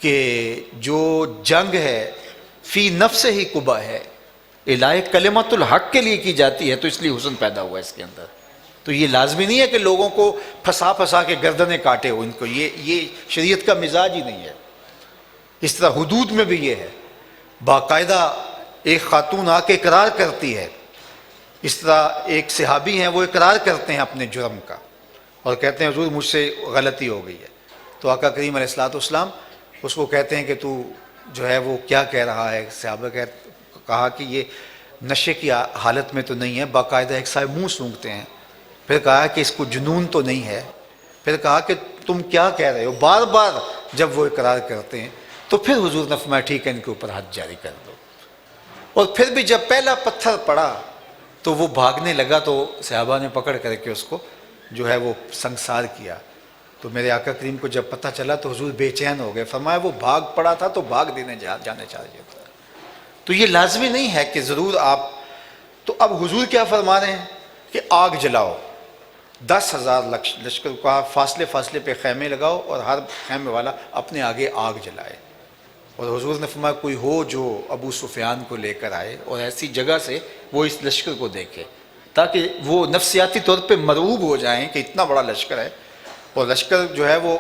کہ جو جنگ ہے فی نفس ہی قبا ہے، الہ کلمت الحق کے لیے کی جاتی ہے، تو اس لیے حسن پیدا ہوا اس کے اندر۔ تو یہ لازمی نہیں ہے کہ لوگوں کو پھنسا کے گردنیں کاٹے ہو، ان کو یہ شریعت کا مزاج ہی نہیں ہے۔ اس طرح حدود میں بھی یہ ہے، باقاعدہ ایک خاتون آ کے اقرار کرتی ہے، اس طرح ایک صحابی ہیں وہ اقرار کرتے ہیں اپنے جرم کا اور کہتے ہیں حضور مجھ سے غلطی ہو گئی ہے، تو آقا کریم علیہ السلام اس کو کہتے ہیں کہ تو جو ہے وہ کیا کہہ رہا ہے؟ صحابہ کہا کہ یہ نشے کی حالت میں تو نہیں ہے، باقاعدہ ایک صاحب منہ سونگھتے ہیں، پھر کہا کہ اس کو جنون تو نہیں ہے، پھر کہا کہ تم کیا کہہ رہے ہو؟ بار بار جب وہ اقرار کرتے ہیں تو پھر حضور نے فرمایا ٹھیک ہے ان کے اوپر حد جاری کر دو۔ اور پھر بھی جب پہلا پتھر پڑا تو وہ بھاگنے لگا، تو صحابہ نے پکڑ کر کے اس کو جو ہے وہ سنگسار کیا۔ تو میرے آقا کریم کو جب پتہ چلا تو حضور بے چین ہو گئے، فرمایا وہ بھاگ پڑا تھا تو بھاگ دینے جانے چاہیے تھا۔ تو یہ لازمی نہیں ہے کہ ضرور آپ، تو اب حضور کیا فرما رہے ہیں کہ آگ جلاؤ، 10,000 لشکر کا فاصلے پہ خیمے لگاؤ اور ہر خیمے والا اپنے آگے آگ جلائے۔ اور حضور نے فرمایا کوئی ہو جو ابو سفیان کو لے کر آئے اور ایسی جگہ سے وہ اس لشکر کو دیکھے تاکہ وہ نفسیاتی طور پہ مرعوب ہو جائیں کہ اتنا بڑا لشکر ہے، اور لشکر جو ہے وہ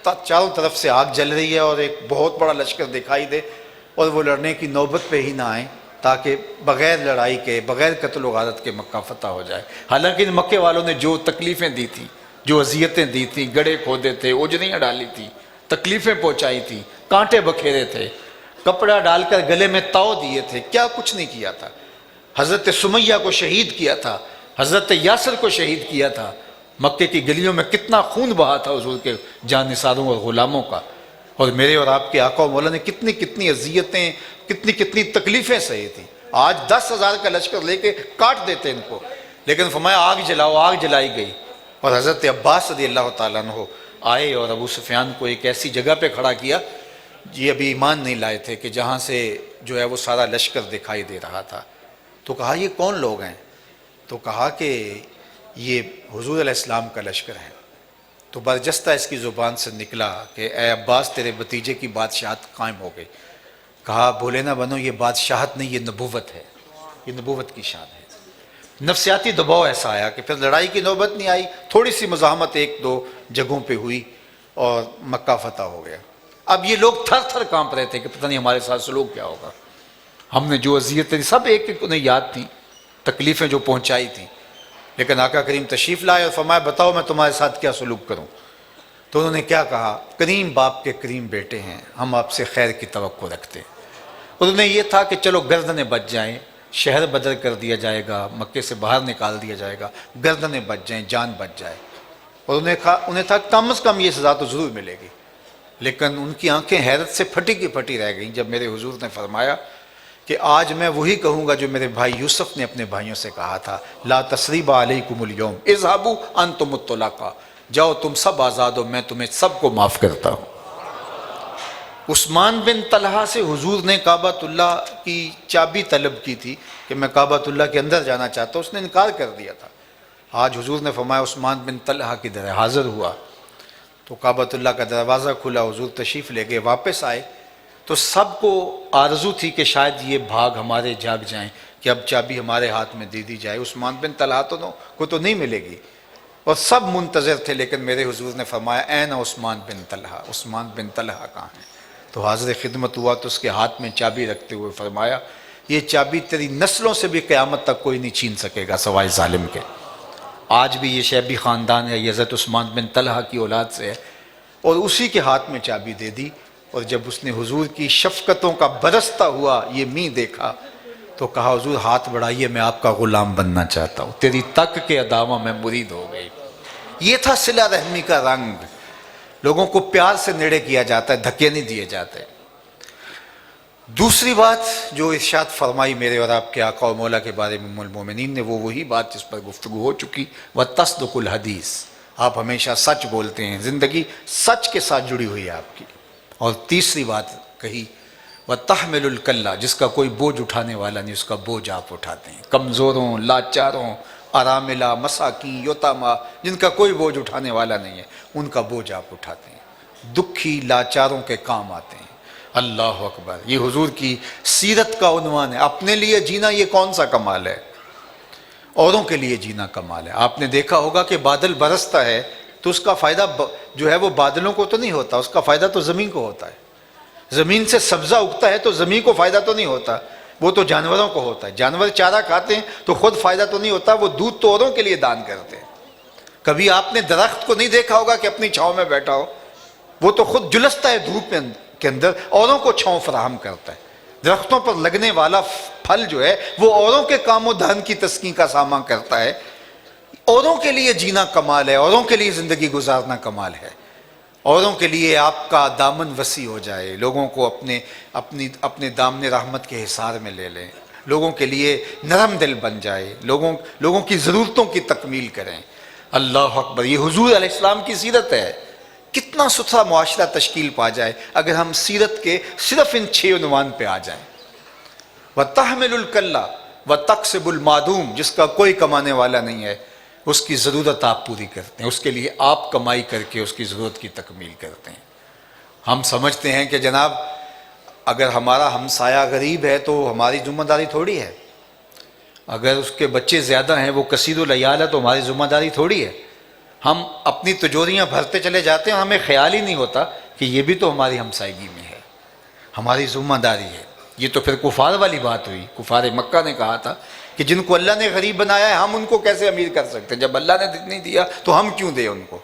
چاروں طرف سے آگ جل رہی ہے اور ایک بہت بڑا لشکر دکھائی دے اور وہ لڑنے کی نوبت پہ ہی نہ آئیں، تاکہ بغیر لڑائی کے، بغیر قتل و غارت کے مکہ فتح ہو جائے۔ حالانکہ ان مکے والوں نے جو تکلیفیں دی تھیں، جو اذیتیں دی تھیں، گڑھے کھودے تھے، اوجڑیاں ڈالی تھیں، تکلیفیں پہنچائی تھیں، کانٹے بکھیرے تھے، کپڑا ڈال کر گلے میں تاؤ دیے تھے، کیا کچھ نہیں کیا تھا۔ حضرت سمیہ کو شہید کیا تھا، حضرت یاسر کو شہید کیا تھا، مکے کی گلیوں میں کتنا خون بہا تھا حضور کے جانثاروں اور غلاموں کا، اور میرے اور آپ کے آقا و مولا نے کتنی کتنی اذیتیں، کتنی کتنی تکلیفیں سہی تھیں۔ آج 10,000 کا لشکر لے کے کاٹ دیتے ان کو، لیکن فرمایا آگ جلاؤ، آگ جلائی گئی، اور حضرت عباس رضی اللہ تعالیٰ عنہ آئے اور ابو سفیان کو ایک ایسی جگہ پہ کھڑا کیا، یہ ابھی ایمان نہیں لائے تھے، کہ جہاں سے جو ہے وہ سارا لشکر دکھائی دے رہا تھا۔ تو کہا یہ کون لوگ ہیں؟ تو کہا کہ یہ حضور علیہ السلام کا لشکر ہے۔ تو برجستہ اس کی زبان سے نکلا کہ اے عباس، تیرے بھتیجے کی بادشاہت قائم ہو گئی۔ کہا بھولے نہ بنو، یہ بادشاہت نہیں، یہ نبوت ہے، یہ نبوت کی شان ہے۔ نفسیاتی دباؤ ایسا آیا کہ پھر لڑائی کی نوبت نہیں آئی، تھوڑی سی مزاحمت ایک دو جگہوں پہ ہوئی اور مکہ فتح ہو گیا۔ اب یہ لوگ تھر تھر کانپ رہے تھے کہ پتہ نہیں ہمارے ساتھ سلوک کیا ہوگا، ہم نے جو اذیتیں سب ایک ایک انہیں یاد تھیں، تکلیفیں جو پہنچائی تھیں، لیکن آقا کریم تشریف لائے اور فرمایا بتاؤ میں تمہارے ساتھ کیا سلوک کروں۔ تو انہوں نے کیا کہا؟ کریم باپ کے کریم بیٹے ہیں، ہم آپ سے خیر کی توقع رکھتے ہیں۔ انہوں نے یہ تھا کہ چلو گردنیں بچ جائیں، شہر بدر کر دیا جائے گا، مکے سے باہر نکال دیا جائے گا، گردنیں بچ جائیں، جان بچ جائے، اور انہیں تھا کم از کم یہ سزا تو ضرور ملے گی۔ لیکن ان کی آنکھیں حیرت سے پھٹی کی پھٹی رہ گئیں جب میرے حضور نے فرمایا کہ آج میں وہی کہوں گا جو میرے بھائی یوسف نے اپنے بھائیوں سے کہا تھا، لا تثریب علیکم اليوم اذهبوا انتم الطلقاء، جاؤ تم سب آزاد ہو، میں تمہیں سب کو معاف کرتا ہوں۔ عثمان بن طلحہ سے حضور نے کعبۃ اللہ کی چابی طلب کی تھی کہ میں کعبۃ اللہ کے اندر جانا چاہتا ہوں، اس نے انکار کر دیا تھا۔ آج حضور نے فرمایا عثمان بن طلحہ کی در حاضر ہوا، تو کعبۃ اللہ کا دروازہ کھلا، حضور تشریف لے گئے، واپس آئے تو سب کو آرزو تھی کہ شاید یہ بھاگ ہمارے جاگ جائیں کہ اب چابی ہمارے ہاتھ میں دے دی جائے، عثمان بن طلحہ کو تو نہیں ملے گی، اور سب منتظر تھے۔ لیکن میرے حضور نے فرمایا این عثمان بن طلحہ، عثمان بن طلحہ کہاں ہیں؟ تو حاضر خدمت ہوا تو اس کے ہاتھ میں چابی رکھتے ہوئے فرمایا یہ چابی تیری نسلوں سے بھی قیامت تک کوئی نہیں چھین سکے گا سوائے ظالم کے۔ آج بھی یہ شیبی خاندان ہے، یہ حضرت عثمان بن طلحہ کی اولاد سے ہے، اور اسی کے ہاتھ میں چابی دے دی۔ اور جب اس نے حضور کی شفقتوں کا برستا ہوا یہ می دیکھا تو کہا حضور ہاتھ بڑھائیے، میں آپ کا غلام بننا چاہتا ہوں، تیری تک کے ادامہ میں مرید ہو گئی۔ یہ تھا صلہ رحمی کا رنگ، لوگوں کو پیار سے نیڑے کیا جاتا ہے، دھکے نہیں دیے جاتے۔ دوسری بات جو ارشاد فرمائی میرے اور آپ کے آقا و مولا کے بارے میں ام المومنین نے، وہ وہی بات جس پر گفتگو ہو چکی، وَتَصْدُقُ الْحَدِيث، آپ ہمیشہ سچ بولتے ہیں، زندگی سچ کے ساتھ جڑی ہوئی ہے آپ کی۔ اور تیسری بات کہی وَتَحْمِلُ الْكَلَّ، جس کا کوئی بوجھ اٹھانے والا نہیں، اس کا بوجھ آپ اٹھاتے ہیں، کمزوروں، لاچاروں، اراملہ، مساکین، یتاما، جن کا کوئی بوجھ اٹھانے والا نہیں ہے، ان کا بوجھ آپ اٹھاتے ہیں، دکھی لاچاروں کے کام آتے ہیں۔ اللہ اکبر، یہ حضور کی سیرت کا عنوان ہے۔ اپنے لیے جینا یہ کون سا کمال ہے، اوروں کے لیے جینا کمال ہے۔ آپ نے دیکھا ہوگا کہ بادل برستا ہے تو اس کا فائدہ جو ہے وہ بادلوں کو تو نہیں ہوتا، اس کا فائدہ تو زمین کو ہوتا ہے۔ زمین سے سبزہ اگتا ہے تو زمین کو فائدہ تو نہیں ہوتا، وہ تو جانوروں کو ہوتا ہے۔ جانور چارہ کھاتے ہیں تو خود فائدہ تو نہیں ہوتا، وہ دودھ تو اوروں کے لیے دان کرتے ہیں۔ کبھی آپ نے درخت کو نہیں دیکھا ہوگا کہ اپنی چھاؤں میں بیٹھا ہو، وہ تو خود جلستا ہے دھوپ کے اندر، اوروں کو چھاؤں فراہم کرتا ہے۔ درختوں پر لگنے والا پھل جو ہے وہ اوروں کے کام و دھان کی تسکین کا سامان کرتا ہے۔ اوروں کے لیے جینا کمال ہے، اوروں کے لیے زندگی گزارنا کمال ہے، اوروں کے لیے آپ کا دامن وسیع ہو جائے، لوگوں کو اپنے دامن رحمت کے حصار میں لے لیں، لوگوں کے لیے نرم دل بن جائے، لوگوں کی ضرورتوں کی تکمیل کریں۔ اللہ اکبر، یہ حضور علیہ السلام کی سیرت ہے۔ کتنا ستھرا معاشرہ تشکیل پا جائے اگر ہم سیرت کے صرف ان 6 عنوان پہ آ جائیں۔ وَتَحْمِلُ الْكَلَّ وَتَقْسِبُ الْمَعْدُومِ، جس کا کوئی کمانے والا نہیں ہے، اس کی ضرورت آپ پوری کرتے ہیں، اس کے لیے آپ کمائی کر کے اس کی ضرورت کی تکمیل کرتے ہیں۔ ہم سمجھتے ہیں کہ جناب اگر ہمارا ہمسایہ غریب ہے تو ہماری ذمہ داری تھوڑی ہے، اگر اس کے بچے زیادہ ہیں، وہ کثیر العیال ہے، تو ہماری ذمہ داری تھوڑی ہے۔ ہم اپنی تجوریاں بھرتے چلے جاتے ہیں، ہمیں خیال ہی نہیں ہوتا کہ یہ بھی تو ہماری ہمسائیگی میں ہے، ہماری ذمہ داری ہے۔ یہ تو پھر کفار والی بات ہوئی. کفار مکہ نے کہا تھا کہ جن کو اللہ نے غریب بنایا ہے ہم ان کو کیسے امیر کر سکتے ہیں، جب اللہ نے نہیں دیا تو ہم کیوں دیں ان کو.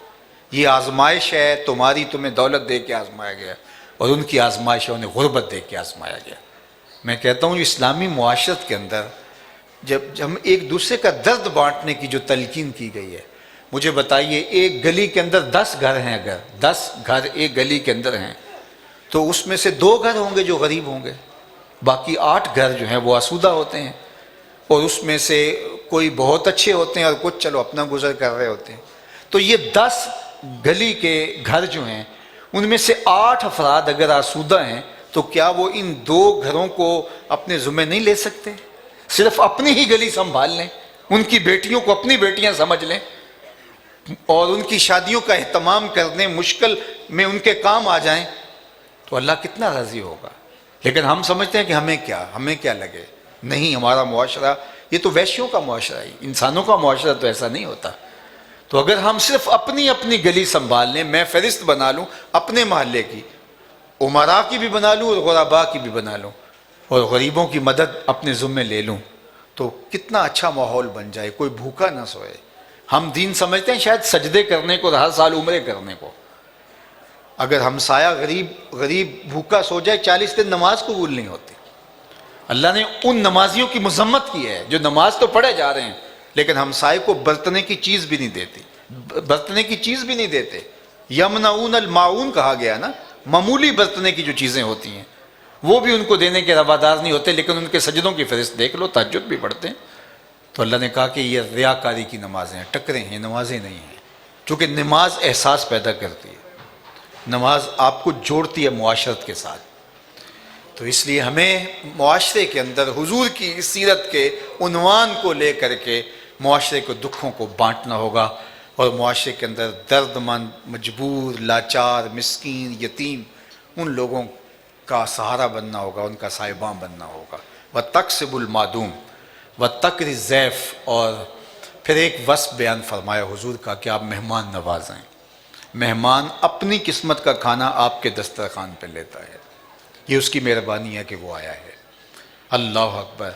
یہ آزمائش ہے تمہاری، تمہیں دولت دے کے آزمایا گیا، اور ان کی آزمائش ہے انہیں غربت دے کے آزمایا گیا. میں کہتا ہوں اسلامی معاشرت کے اندر جب ہم ایک دوسرے کا درد بانٹنے کی جو تلقین کی گئی ہے، مجھے بتائیے ایک گلی کے اندر 10 گھر ہیں، اگر 10 گھر ایک گلی کے اندر ہیں تو اس میں سے 2 گھر ہوں گے جو غریب ہوں گے، باقی 8 گھر جو ہیں وہ آسودہ ہوتے ہیں، اور اس میں سے کوئی بہت اچھے ہوتے ہیں اور کچھ چلو اپنا گزر کر رہے ہوتے ہیں. تو یہ 10 گلی کے گھر جو ہیں ان میں سے 8 افراد اگر آسودہ ہیں تو کیا وہ ان 2 گھروں کو اپنے ذمہ نہیں لے سکتے؟ صرف اپنی ہی گلی سنبھال لیں، ان کی بیٹیوں کو اپنی بیٹیاں سمجھ لیں اور ان کی شادیوں کا اہتمام کر دیں، مشکل میں ان کے کام آ جائیں، تو اللہ کتنا راضی ہوگا. لیکن ہم سمجھتے ہیں کہ ہمیں کیا لگے. نہیں، ہمارا معاشرہ یہ تو ویشیوں کا معاشرہ ہے، انسانوں کا معاشرہ تو ایسا نہیں ہوتا. تو اگر ہم صرف اپنی گلی سنبھال لیں، میں فہرست بنا لوں اپنے محلے کی، امراء کی بھی بنا لوں اور غرباء کی بھی بنا لوں، اور غریبوں کی مدد اپنے ذمے لے لوں، تو کتنا اچھا ماحول بن جائے، کوئی بھوکا نہ سوئے. ہم دین سمجھتے ہیں شاید سجدے کرنے کو، ہر سال عمرے کرنے کو. اگر ہمسایہ غریب بھوکا سو جائے 40 دن نماز قبول نہیں ہوتی. اللہ نے ان نمازیوں کی مذمت کی ہے جو نماز تو پڑھے جا رہے ہیں لیکن ہمسائے کو برتنے کی چیز بھی نہیں دیتے. یمنعون الماعون کہا گیا نا، معمولی برتنے کی جو چیزیں ہوتی ہیں وہ بھی ان کو دینے کے روادار نہیں ہوتے، لیکن ان کے سجدوں کی فہرست دیکھ لو، تہجد بھی پڑھتے ہیں. تو اللہ نے کہا کہ یہ ریاکاری کی نمازیں ہیں، ٹکرے ہیں، نمازیں نہیں ہیں. چونکہ نماز احساس پیدا کرتی ہے، نماز آپ کو جوڑتی ہے معاشرت کے ساتھ. تو اس لیے ہمیں معاشرے کے اندر حضور کی اس سیرت کے عنوان کو لے کر کے معاشرے کو دکھوں کو بانٹنا ہوگا، اور معاشرے کے اندر درد مند، مجبور، لاچار، مسکین، یتیم، ان لوگوں کا سہارا بننا ہوگا، ان کا سائباں بننا ہوگا. وَتَقْسِبُ الْمَعْدُومِ وَتَقْرِ الضَّيْفَ. اور پھر ایک وصف بیان فرمایا حضور کا کہ آپ مہمان نواز ہیں. مہمان اپنی قسمت کا کھانا آپ کے دسترخوان پہ لیتا ہے، یہ اس کی مہربانی ہے کہ وہ آیا ہے. اللہ اکبر.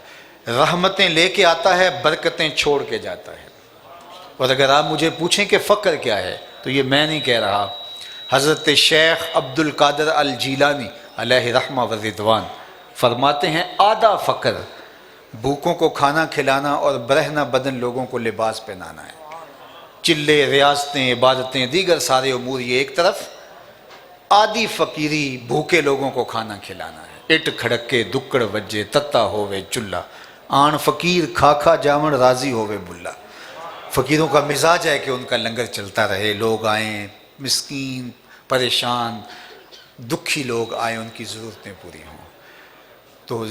رحمتیں لے کے آتا ہے، برکتیں چھوڑ کے جاتا ہے. اور اگر آپ مجھے پوچھیں کہ فقر کیا ہے تو یہ میں نہیں کہہ رہا، حضرت شیخ عبد القادر الجیلانی علیہ رحمہ و رضوان فرماتے ہیں آدھا فقر بھوکوں کو کھانا کھلانا اور برہنہ بدن لوگوں کو لباس پہنانا ہے. چلے، ریاستیں، عبادتیں، دیگر سارے امور یہ ایک طرف، آدھی فقیری بھوکے لوگوں کو کھانا کھلانا ہے. اٹ کھڑکے دکڑ وجے تتا ہووے چلہ، آن فقیر کھا کھا جاون راضی ہووے بلا. فقیروں کا مزاج ہے کہ ان کا لنگر چلتا رہے، لوگ آئیں مسکین، پریشان، دکھی لوگ آئیں، ان کی ضرورتیں پوری ہوں، تو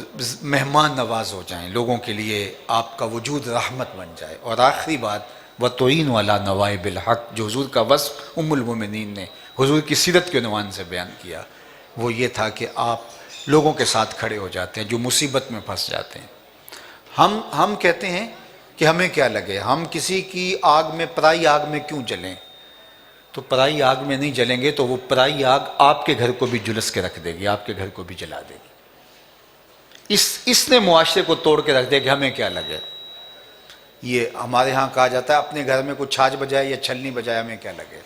مہمان نواز ہو جائیں، لوگوں کے لیے آپ کا وجود رحمت بن جائے. اور آخری بات، وَتُعِينُ عَلَىٰ نَوَائِبِ الْحَقِّ، جو حضور کا وصف ام المومنین نے حضور کی سیرت کے عنوان سے بیان کیا، وہ یہ تھا کہ آپ لوگوں کے ساتھ کھڑے ہو جاتے ہیں جو مصیبت میں پھنس جاتے ہیں. ہم کہتے ہیں کہ ہمیں کیا لگے، ہم کسی کی آگ میں، پرائی آگ میں کیوں جلیں؟ تو پرائی آگ میں نہیں جلیں گے تو وہ پرائی آگ آپ کے گھر کو بھی جلس کے رکھ دے گی، آپ کے گھر کو بھی جلا دے گی. اس نے معاشرے کو توڑ کے رکھ دیا کہ ہمیں کیا لگے. یہ ہمارے ہاں کہا جاتا ہے اپنے گھر میں کوئی چھاچ بجائے یا چھلنی بجائے ہمیں کیا لگے،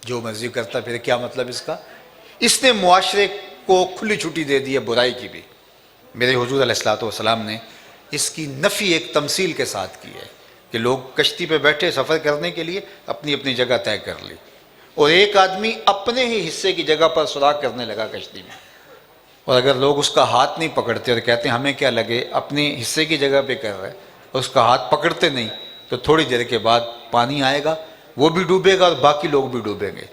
جو مرضی کرتا پھر. کیا مطلب اس کا؟ اس نے معاشرے کو کھلی چھٹی دے دی ہے برائی کی بھی. میرے حضور علیہ الصلوۃ والسلام نے اس کی نفی ایک تمثیل کے ساتھ کی ہے کہ لوگ کشتی پہ بیٹھے سفر کرنے کے لیے اپنی اپنی جگہ طے کر لی، اور ایک آدمی اپنے ہی حصے کی جگہ پر سراغ کرنے لگا کشتی میں، اور اگر لوگ اس کا ہاتھ نہیں پکڑتے اور کہتے ہیں ہمیں کیا لگے، اپنے حصے کی جگہ پہ کر رہے، اور اس کا ہاتھ پکڑتے نہیں، تو تھوڑی دیر کے بعد پانی آئے گا، وہ بھی ڈوبے گا اور باقی لوگ بھی ڈوبیں گے.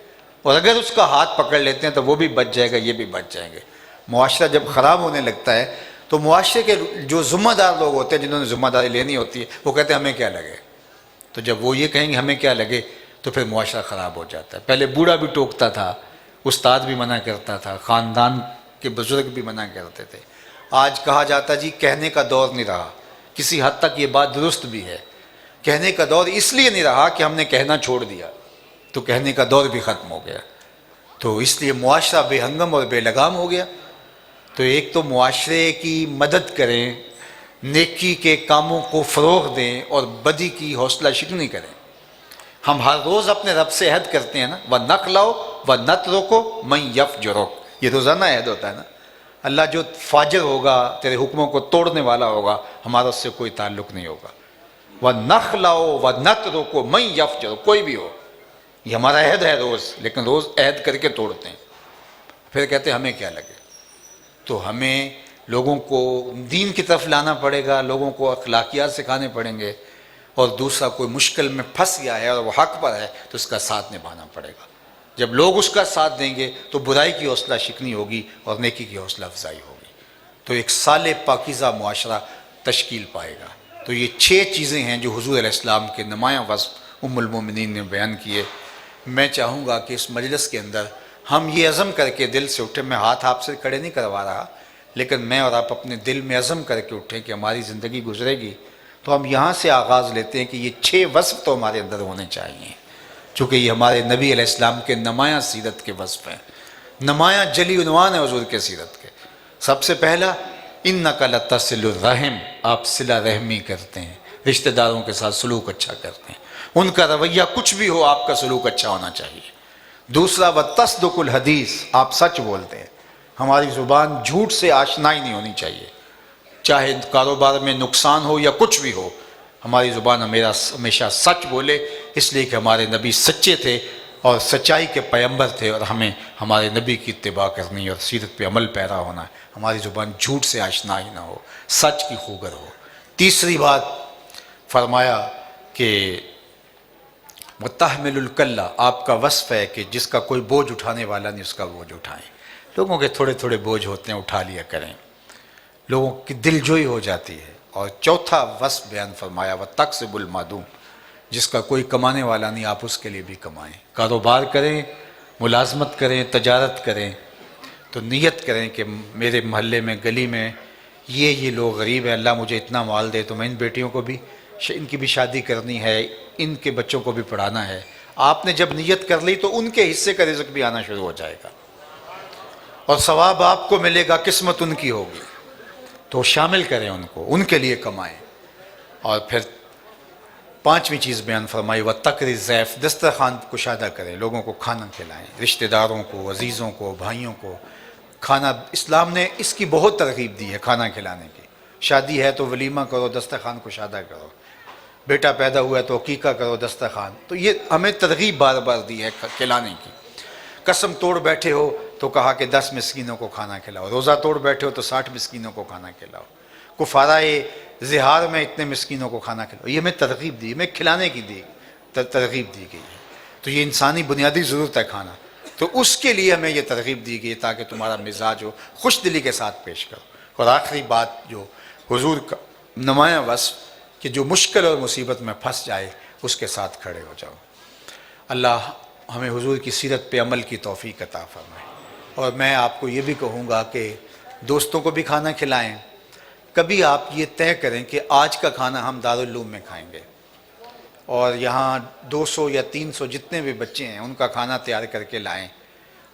اور اگر اس کا ہاتھ پکڑ لیتے ہیں تو وہ بھی بچ جائے گا، یہ بھی بچ جائیں گے. معاشرہ جب خراب ہونے لگتا ہے تو معاشرے کے جو ذمہ دار لوگ ہوتے ہیں، جنہوں نے ذمہ داری لینی ہوتی ہے، وہ کہتے ہیں ہمیں کیا لگے. تو جب وہ یہ کہیں گے ہمیں کیا لگے تو پھر معاشرہ خراب ہو جاتا ہے. پہلے بوڑھا بھی ٹوکتا تھا، استاد بھی منع کرتا تھا، خاندان کے بزرگ بھی منع کرتے تھے. آج کہا جاتا جی کہنے کا دور نہیں رہا. کسی حد تک یہ بات درست بھی ہے، کہنے کا دور اس لیے نہیں رہا کہ ہم نے کہنا چھوڑ دیا، تو کہنے کا دور بھی ختم ہو گیا. تو اس لیے معاشرہ بے ہنگم اور بے لگام ہو گیا. تو ایک تو معاشرے کی مدد کریں، نیکی کے کاموں کو فروغ دیں اور بدی کی حوصلہ شکنی کریں۔ ہم ہر روز اپنے رب سے عہد کرتے ہیں نا، وَنَقْلَوْ وَنَتْرُكُ مَنْ يَفْجُرُكَ، یہ روزانہ عہد ہوتا ہے نا۔ اللہ جو فاجر ہوگا، تیرے حکموں کو توڑنے والا ہوگا، ہمارا اس سے کوئی تعلق نہیں ہوگا۔ وَنَقْلَوْ وَنَتْرُكُ مَنْ يَفْجُرُكَ، کوئی بھی ہو، یہ ہمارا عہد ہے روز، لیکن روز عہد کر کے توڑتے ہیں، پھر کہتے ہیں ہمیں کیا لگے۔ تو ہمیں لوگوں کو دین کی طرف لانا پڑے گا، لوگوں کو اخلاقیات سکھانے پڑیں گے، اور دوسرا کوئی مشکل میں پھنس گیا ہے اور وہ حق پر ہے تو اس کا ساتھ نبھانا پڑے گا۔ جب لوگ اس کا ساتھ دیں گے تو برائی کی حوصلہ شکنی ہوگی اور نیکی کی حوصلہ افزائی ہوگی، تو ایک صالح پاکیزہ معاشرہ تشکیل پائے گا۔ تو یہ 6 چیزیں ہیں جو حضور علیہ السلام کے نمایاں وصف ام المومنین نے بیان کیے۔ میں چاہوں گا کہ اس مجلس کے اندر ہم یہ عزم کر کے دل سے اٹھیں، میں ہاتھ آپ سے کھڑے نہیں کروا رہا، لیکن میں اور آپ اپنے دل میں عزم کر کے اٹھیں کہ ہماری زندگی گزرے گی تو ہم یہاں سے آغاز لیتے ہیں کہ یہ 6 وصف تو ہمارے اندر ہونے چاہیے، چونکہ یہ ہمارے نبی علیہ السلام کے نمایاں سیرت کے وصف ہیں، نمایاں جلی عنوان ہے حضور کے سیرت کے۔ سب سے پہلا، اِنَّكَ لَتَصِلُ الرَّحِمَ، آپ صلہ رحمی کرتے ہیں، رشتہ داروں کے ساتھ سلوک اچھا کرتے ہیں، ان کا رویہ کچھ بھی ہو آپ کا سلوک اچھا ہونا چاہیے۔ دوسرا، وَتَصْدُقُ الْحَدِيث، آپ سچ بولتے ہیں، ہماری زبان جھوٹ سے آشنا ہی نہیں ہونی چاہیے، چاہے کاروبار میں نقصان ہو یا کچھ بھی ہو، ہماری زبان ہمیشہ سچ بولے، اس لیے کہ ہمارے نبی سچے تھے اور سچائی کے پیغمبر تھے، اور ہمیں ہمارے نبی کی اتباع کرنی اور سیرت پہ عمل پیرا ہونا ہے، ہماری زبان جھوٹ سے آشنا ہی نہ ہو، سچ کی خوگر ہو۔ تیسری بات فرمایا کہ وَتَحْمِلُ الْكَلَّ، آپ کا وصف ہے کہ جس کا کوئی بوجھ اٹھانے والا نہیں اس کا بوجھ اٹھائیں، لوگوں کے تھوڑے تھوڑے بوجھ ہوتے ہیں، اٹھا لیا کریں، لوگوں کی دل جوئی ہو جاتی ہے۔ اور چوتھا وصف بیان فرمایا وَتَقْسِبُ الْمَعْدُومَ، جس کا کوئی کمانے والا نہیں آپ اس کے لیے بھی کمائیں، کاروبار کریں، ملازمت کریں، تجارت کریں، تو نیت کریں کہ میرے محلے میں، گلی میں یہ لوگ غریب ہیں، اللہ مجھے اتنا مال دے تو میں ان بیٹیوں کو بھی، ان کی بھی شادی کرنی ہے، ان کے بچوں کو بھی پڑھانا ہے۔ آپ نے جب نیت کر لی تو ان کے حصے کا رزق بھی آنا شروع ہو جائے گا، اور ثواب آپ کو ملے گا، قسمت ان کی ہوگی، تو شامل کریں ان کو، ان کے لیے کمائیں۔ اور پھر پانچویں چیز بیان فرمائی وَتَقْرِ الضَّيْفَ، دسترخوان کشادہ کریں، لوگوں کو کھانا کھلائیں، رشتہ داروں کو، عزیزوں کو، بھائیوں کو کھانا، اسلام نے اس کی بہت ترغیب دی ہے، کھانا کھلانے کی۔ شادی ہے تو ولیمہ کرو، دسترخوان کشادہ کرو، بیٹا پیدا ہوا ہے تو عقیقہ کرو، دسترخوان، تو یہ ہمیں ترغیب بار بار دی ہے کھلانے کی۔ قسم توڑ بیٹھے ہو تو کہا کہ 10 مسکینوں کو کھانا کھلاؤ، روزہ توڑ بیٹھے ہو تو 60 مسکینوں کو کھانا کھلاؤ، کفارۂ زہار میں اتنے مسکینوں کو کھانا کھلاؤ، یہ ہمیں ترغیب دی، ہمیں کھلانے کی ترغیب دی گئی ہے۔ تو یہ انسانی بنیادی ضرورت ہے کھانا، تو اس کے لیے ہمیں یہ ترغیب دی گئی تاکہ تمہارا مزاج ہو، خوش دلی کے ساتھ پیش کرو۔ اور آخری بات جو حضور کا نمایاں وصف کہ جو مشکل اور مصیبت میں پھنس جائے اس کے ساتھ کھڑے ہو جاؤ۔ اللہ ہمیں حضور کی سیرت پہ عمل کی توفیق عطا فرمائے۔ اور میں آپ کو یہ بھی کہوں گا کہ دوستوں کو بھی کھانا کھلائیں، کبھی آپ یہ طے کریں کہ آج کا کھانا ہم دارالعلوم میں کھائیں گے، اور یہاں 200 یا 300 جتنے بھی بچے ہیں ان کا کھانا تیار کر کے لائیں،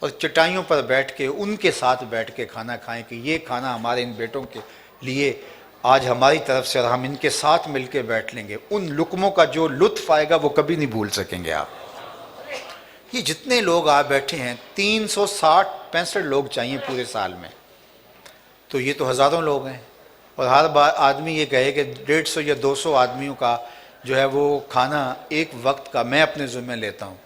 اور چٹائیوں پر بیٹھ کے ان کے ساتھ بیٹھ کے کھانا کھائیں کہ یہ کھانا ہمارے ان بیٹوں کے لیے آج ہماری طرف سے، اور ہم ان کے ساتھ مل کے بیٹھ لیں گے، ان لقموں کا جو لطف آئے گا وہ کبھی نہیں بھول سکیں گے آپ۔ یہ جتنے لوگ آپ بیٹھے ہیں 365 لوگ چاہیے پورے سال میں، تو یہ تو ہزاروں لوگ ہیں، اور ہر بار آدمی یہ کہے کہ 150 یا 200 آدمیوں کا جو ہے وہ کھانا ایک وقت کا میں اپنے ذمہ لیتا ہوں،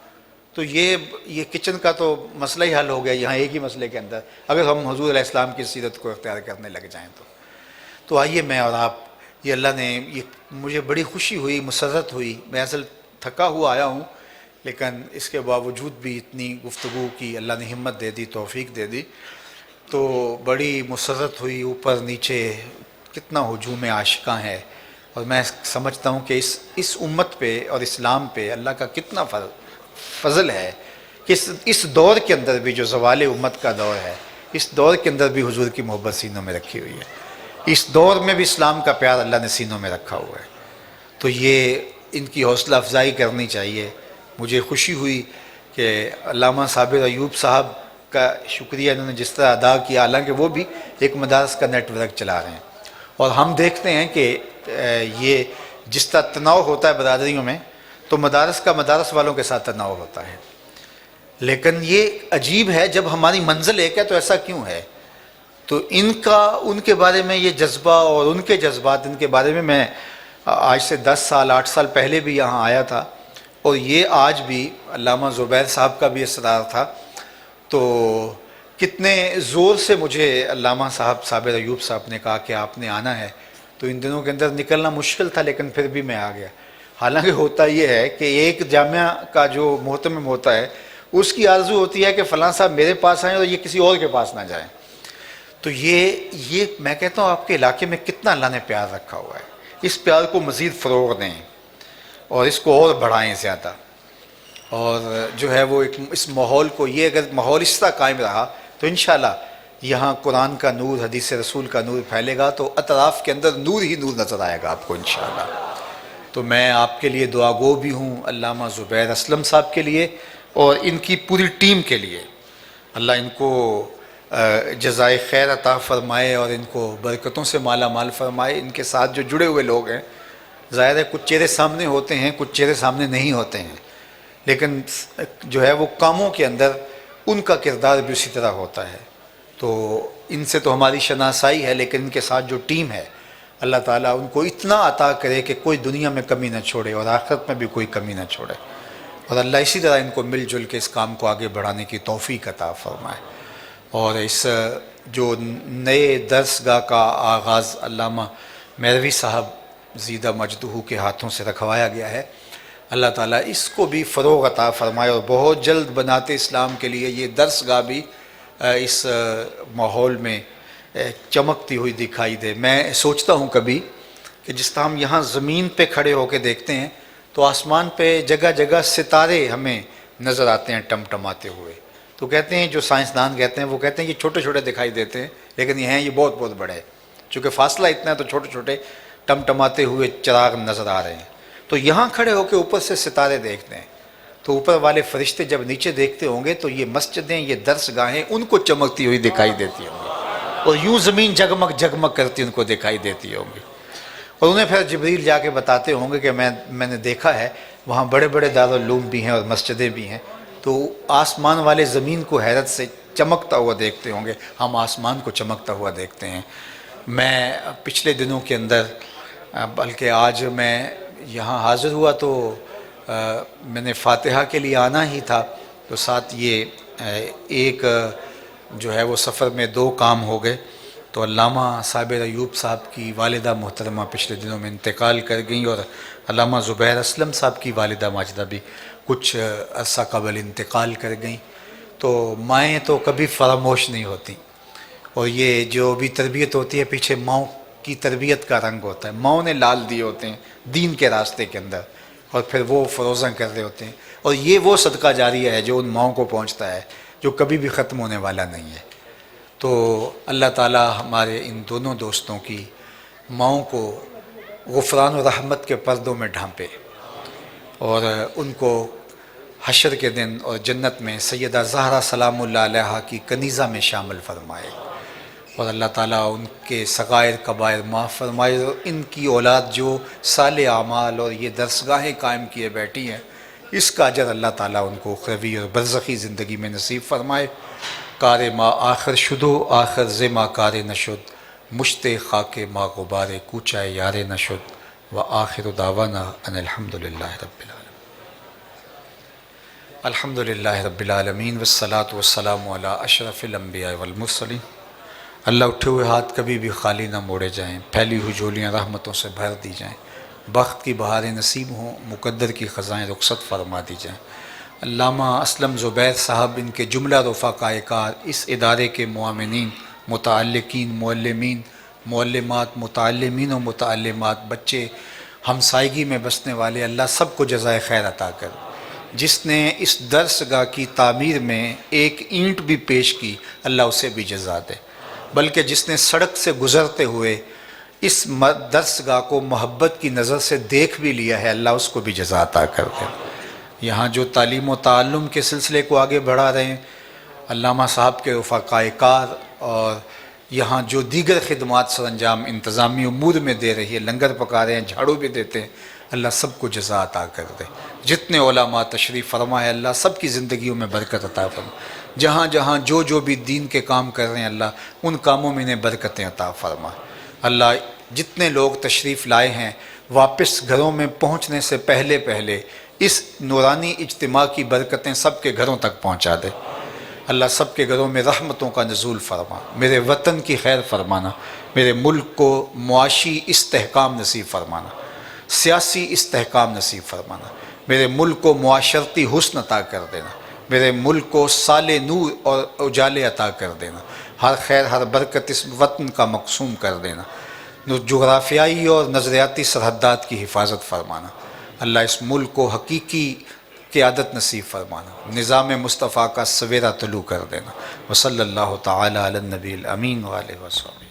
تو یہ کچن کا تو مسئلہ ہی حل ہو گیا یہاں ایک ہی مسئلے کے اندر، اگر ہم حضور علیہ السلام کی سیرت کو اختیار کرنے لگ جائیں تو آئیے میں اور آپ، یہ اللہ نے، یہ مجھے بڑی خوشی ہوئی، مسرت ہوئی، میں اصل تھکا ہوا آیا ہوں، لیکن اس کے باوجود بھی اتنی گفتگو کی اللہ نے ہمت دے دی، توفیق دے دی، تو بڑی مسرت ہوئی۔ اوپر نیچے کتنا ہجوم عاشقاں ہے، اور میں سمجھتا ہوں کہ اس امت پہ اور اسلام پہ اللہ کا کتنا فضل ہے کہ اس دور کے اندر بھی جو زوال امت کا دور ہے، اس دور کے اندر بھی حضور کی محبت سینوں میں رکھی ہوئی ہے، اس دور میں بھی اسلام کا پیار اللہ نے سینوں میں رکھا ہوا ہے، تو یہ ان کی حوصلہ افزائی کرنی چاہیے۔ مجھے خوشی ہوئی کہ علامہ صابر ایوب صاحب کا شکریہ انہوں نے جس طرح ادا کیا، حالانکہ وہ بھی ایک مدارس کا نیٹ ورک چلا رہے ہیں، اور ہم دیکھتے ہیں کہ یہ جس طرح تناؤ ہوتا ہے برادریوں میں، تو مدارس کا مدارس والوں کے ساتھ تناؤ ہوتا ہے، لیکن یہ عجیب ہے جب ہماری منزل ایک ہے تو ایسا کیوں ہے؟ تو ان کے بارے میں یہ جذبہ اور ان کے جذبات، ان کے بارے میں آج سے 10 سال 8 سال پہلے بھی یہاں آیا تھا، اور یہ آج بھی علامہ زبیر صاحب کا بھی اصرار تھا، تو کتنے زور سے مجھے علامہ صاحب صابر ایوب صاحب نے کہا کہ آپ نے آنا ہے، تو ان دنوں کے اندر نکلنا مشکل تھا، لیکن پھر بھی میں آ گیا۔ حالانکہ ہوتا یہ ہے کہ ایک جامعہ کا جو محتمم ہوتا ہے اس کی آرزو ہوتی ہے کہ فلاں صاحب میرے پاس آئیں اور یہ کسی اور کے پاس نہ جائیں، تو یہ میں کہتا ہوں آپ کے علاقے میں کتنا اللہ نے پیار رکھا ہوا ہے، اس پیار کو مزید فروغ دیں اور اس کو اور بڑھائیں زیادہ، اور جو ہے وہ ایک اس ماحول کو، یہ اگر ماحول اس طرح قائم رہا تو انشاءاللہ یہاں قرآن کا نور، حدیث رسول کا نور پھیلے گا، تو اطراف کے اندر نور ہی نور نظر آئے گا آپ کو انشاءاللہ۔ تو میں آپ کے لیے دعا گو بھی ہوں، علامہ زبیر اسلم صاحب کے لیے اور ان کی پوری ٹیم کے لیے، اللہ ان کو جزائے خیر عطا فرمائے اور ان کو برکتوں سے مالا مال فرمائے۔ ان کے ساتھ جو جڑے ہوئے لوگ ہیں، ظاہر ہے کچھ چہرے سامنے ہوتے ہیں، کچھ چہرے سامنے نہیں ہوتے ہیں، لیکن جو ہے وہ کاموں کے اندر ان کا کردار بھی اسی طرح ہوتا ہے، تو ان سے تو ہماری شناسائی ہے، لیکن ان کے ساتھ جو ٹیم ہے، اللہ تعالیٰ ان کو اتنا عطا کرے کہ کوئی دنیا میں کمی نہ چھوڑے اور آخرت میں بھی کوئی کمی نہ چھوڑے، اور اللہ اسی طرح ان کو مل جل کے اس کام کو آگے بڑھانے کی توفیق عطا فرمائے۔ اور اس جو نئے درس گاہ کا آغاز علامہ میروی صاحب زیدہ مجدہ کے ہاتھوں سے رکھوایا گیا ہے، اللہ تعالیٰ اس کو بھی فروغ عطا فرمائے، اور بہت جلد بناتے اسلام کے لیے یہ درس گاہ بھی اس ماحول میں چمکتی ہوئی دکھائی دے۔ میں سوچتا ہوں کبھی کہ جس طرح ہم یہاں زمین پہ کھڑے ہو کے دیکھتے ہیں تو آسمان پہ جگہ جگہ ستارے ہمیں نظر آتے ہیں ٹمٹماتے ہوئے، تو کہتے ہیں جو سائنسدان کہتے ہیں، وہ کہتے ہیں یہ چھوٹے چھوٹے دکھائی دیتے ہیں، لیکن یہ ہیں یہ بہت بہت بڑے، چونکہ فاصلہ اتنا ہے تو چھوٹے چھوٹے ٹمٹماتے ہوئے چراغ نظر آ رہے ہیں۔ تو یہاں کھڑے ہو کے اوپر سے ستارے دیکھتے ہیں، تو اوپر والے فرشتے جب نیچے دیکھتے ہوں گے تو یہ مسجدیں، یہ درس گاہیں ان کو چمکتی ہوئی دکھائی دیتی ہوں گی، اور یوں زمین جگمگ جگمگ کرتی ان کو دکھائی دیتی ہوں گی، اور انہیں پھر جبریل جا کے بتاتے ہوں گے کہ میں نے دیکھا ہے وہاں بڑے بڑے دارالعلوم بھی ہیں اور مسجدیں بھی ہیں، تو آسمان والے زمین کو حیرت سے چمکتا ہوا دیکھتے ہوں گے، ہم آسمان کو چمکتا ہوا دیکھتے ہیں۔ میں پچھلے دنوں کے اندر، بلکہ آج میں یہاں حاضر ہوا تو میں نے فاتحہ کے لیے آنا ہی تھا، تو ساتھ یہ ایک جو ہے وہ سفر میں 2 کام ہو گئے، تو علامہ صابر ایوب صاحب کی والدہ محترمہ پچھلے دنوں میں انتقال کر گئیں، اور علامہ زبیر اسلم صاحب کی والدہ ماجدہ بھی کچھ عرصہ قبل انتقال کر گئیں، تو مائیں تو کبھی فراموش نہیں ہوتی، اور یہ جو بھی تربیت ہوتی ہے پیچھے ماؤں کی تربیت کا رنگ ہوتا ہے، ماؤں نے لال دیے ہوتے ہیں دین کے راستے کے اندر، اور پھر وہ فروزاں کر رہے ہوتے ہیں، اور یہ وہ صدقہ جاریہ ہے جو ان ماؤں کو پہنچتا ہے، جو کبھی بھی ختم ہونے والا نہیں ہے۔ تو اللہ تعالیٰ ہمارے ان دونوں دوستوں کی ماؤں کو غفران و رحمت کے پردوں میں ڈھانپے، اور ان کو حشر کے دن اور جنت میں سیدہ زہرا سلام اللہ علیہا کی کنیزہ میں شامل فرمائے، اور اللہ تعالیٰ ان کے صغائر کبائر معاف فرمائے، اور ان کی اولاد جو صالح اعمال اور یہ درسگاہیں قائم کیے بیٹھی ہیں، اس کا اجر اللہ تعالیٰ ان کو اخروی اور برزخی زندگی میں نصیب فرمائے۔ کار ما آخر شدو آخر زما کار نشد، مشت خاک ما غبار کوچائے یار نشد، و آخر دعوانا ان الحمدللہ رب العالمین۔ الحمدللہ رب العالمین والصلاة والسلام علی اشرف الانبیاء والمرسلین۔ اللہ اٹھے ہوئے ہاتھ کبھی بھی خالی نہ موڑے جائیں، پھیلی ہوئی جھولیاں رحمتوں سے بھر دی جائیں، بخت کی بہاریں نصیب ہوں، مقدر کی خزائیں رخصت فرما دی جائیں۔ علامہ اسلم زبیر صاحب، ان کے جملہ رفقائے کار، اس ادارے کے معاونین، متعلقین، معلمین، معلمات، متعلمین و متعلمات، بچے، ہمسائیگی میں بسنے والے، اللہ سب کو جزائے خیر عطا کر۔ جس نے اس درس گاہ کی تعمیر میں ایک اینٹ بھی پیش کی، اللہ اسے بھی جزا دے، بلکہ جس نے سڑک سے گزرتے ہوئے اس درس گاہ کو محبت کی نظر سے دیکھ بھی لیا ہے، اللہ اس کو بھی جزا عطا کر دے۔ یہاں جو تعلیم و تعلم کے سلسلے کو آگے بڑھا رہے ہیں، علامہ صاحب کے رفقائے کار اور یہاں جو دیگر خدمات سر انجام انتظامی امور میں دے رہی ہے، لنگر پکا رہے ہیں، جھاڑو بھی دیتے ہیں، اللہ سب کو جزا عطا کر دے۔ جتنے علماء تشریف فرما ہے اللہ سب کی زندگیوں میں برکت عطا فرما، جہاں جہاں جو بھی دین کے کام کر رہے ہیں اللہ ان کاموں میں انہیں برکتیں عطا فرما۔ اللہ جتنے لوگ تشریف لائے ہیں واپس گھروں میں پہنچنے سے پہلے اس نورانی اجتماع کی برکتیں سب کے گھروں تک پہنچا دے۔ اللہ سب کے گھروں میں رحمتوں کا نزول فرما، میرے وطن کی خیر فرمانا، میرے ملک کو معاشی استحکام نصیب فرمانا، سیاسی استحکام نصیب فرمانا، میرے ملک کو معاشرتی حسن عطا کر دینا، میرے ملک کو سال نور اور اجالے عطا کر دینا، ہر خیر ہر برکت اس وطن کا مقسوم کر دینا، جغرافیائی اور نظریاتی سرحدات کی حفاظت فرمانا۔ اللہ اس ملک کو حقیقی قیادت نصیب فرمانا، نظام مصطفیٰ کا سویرا طلوع کر دینا۔ وصلی اللہ تعالی علی النبی الامین وآلہ وصحبہ۔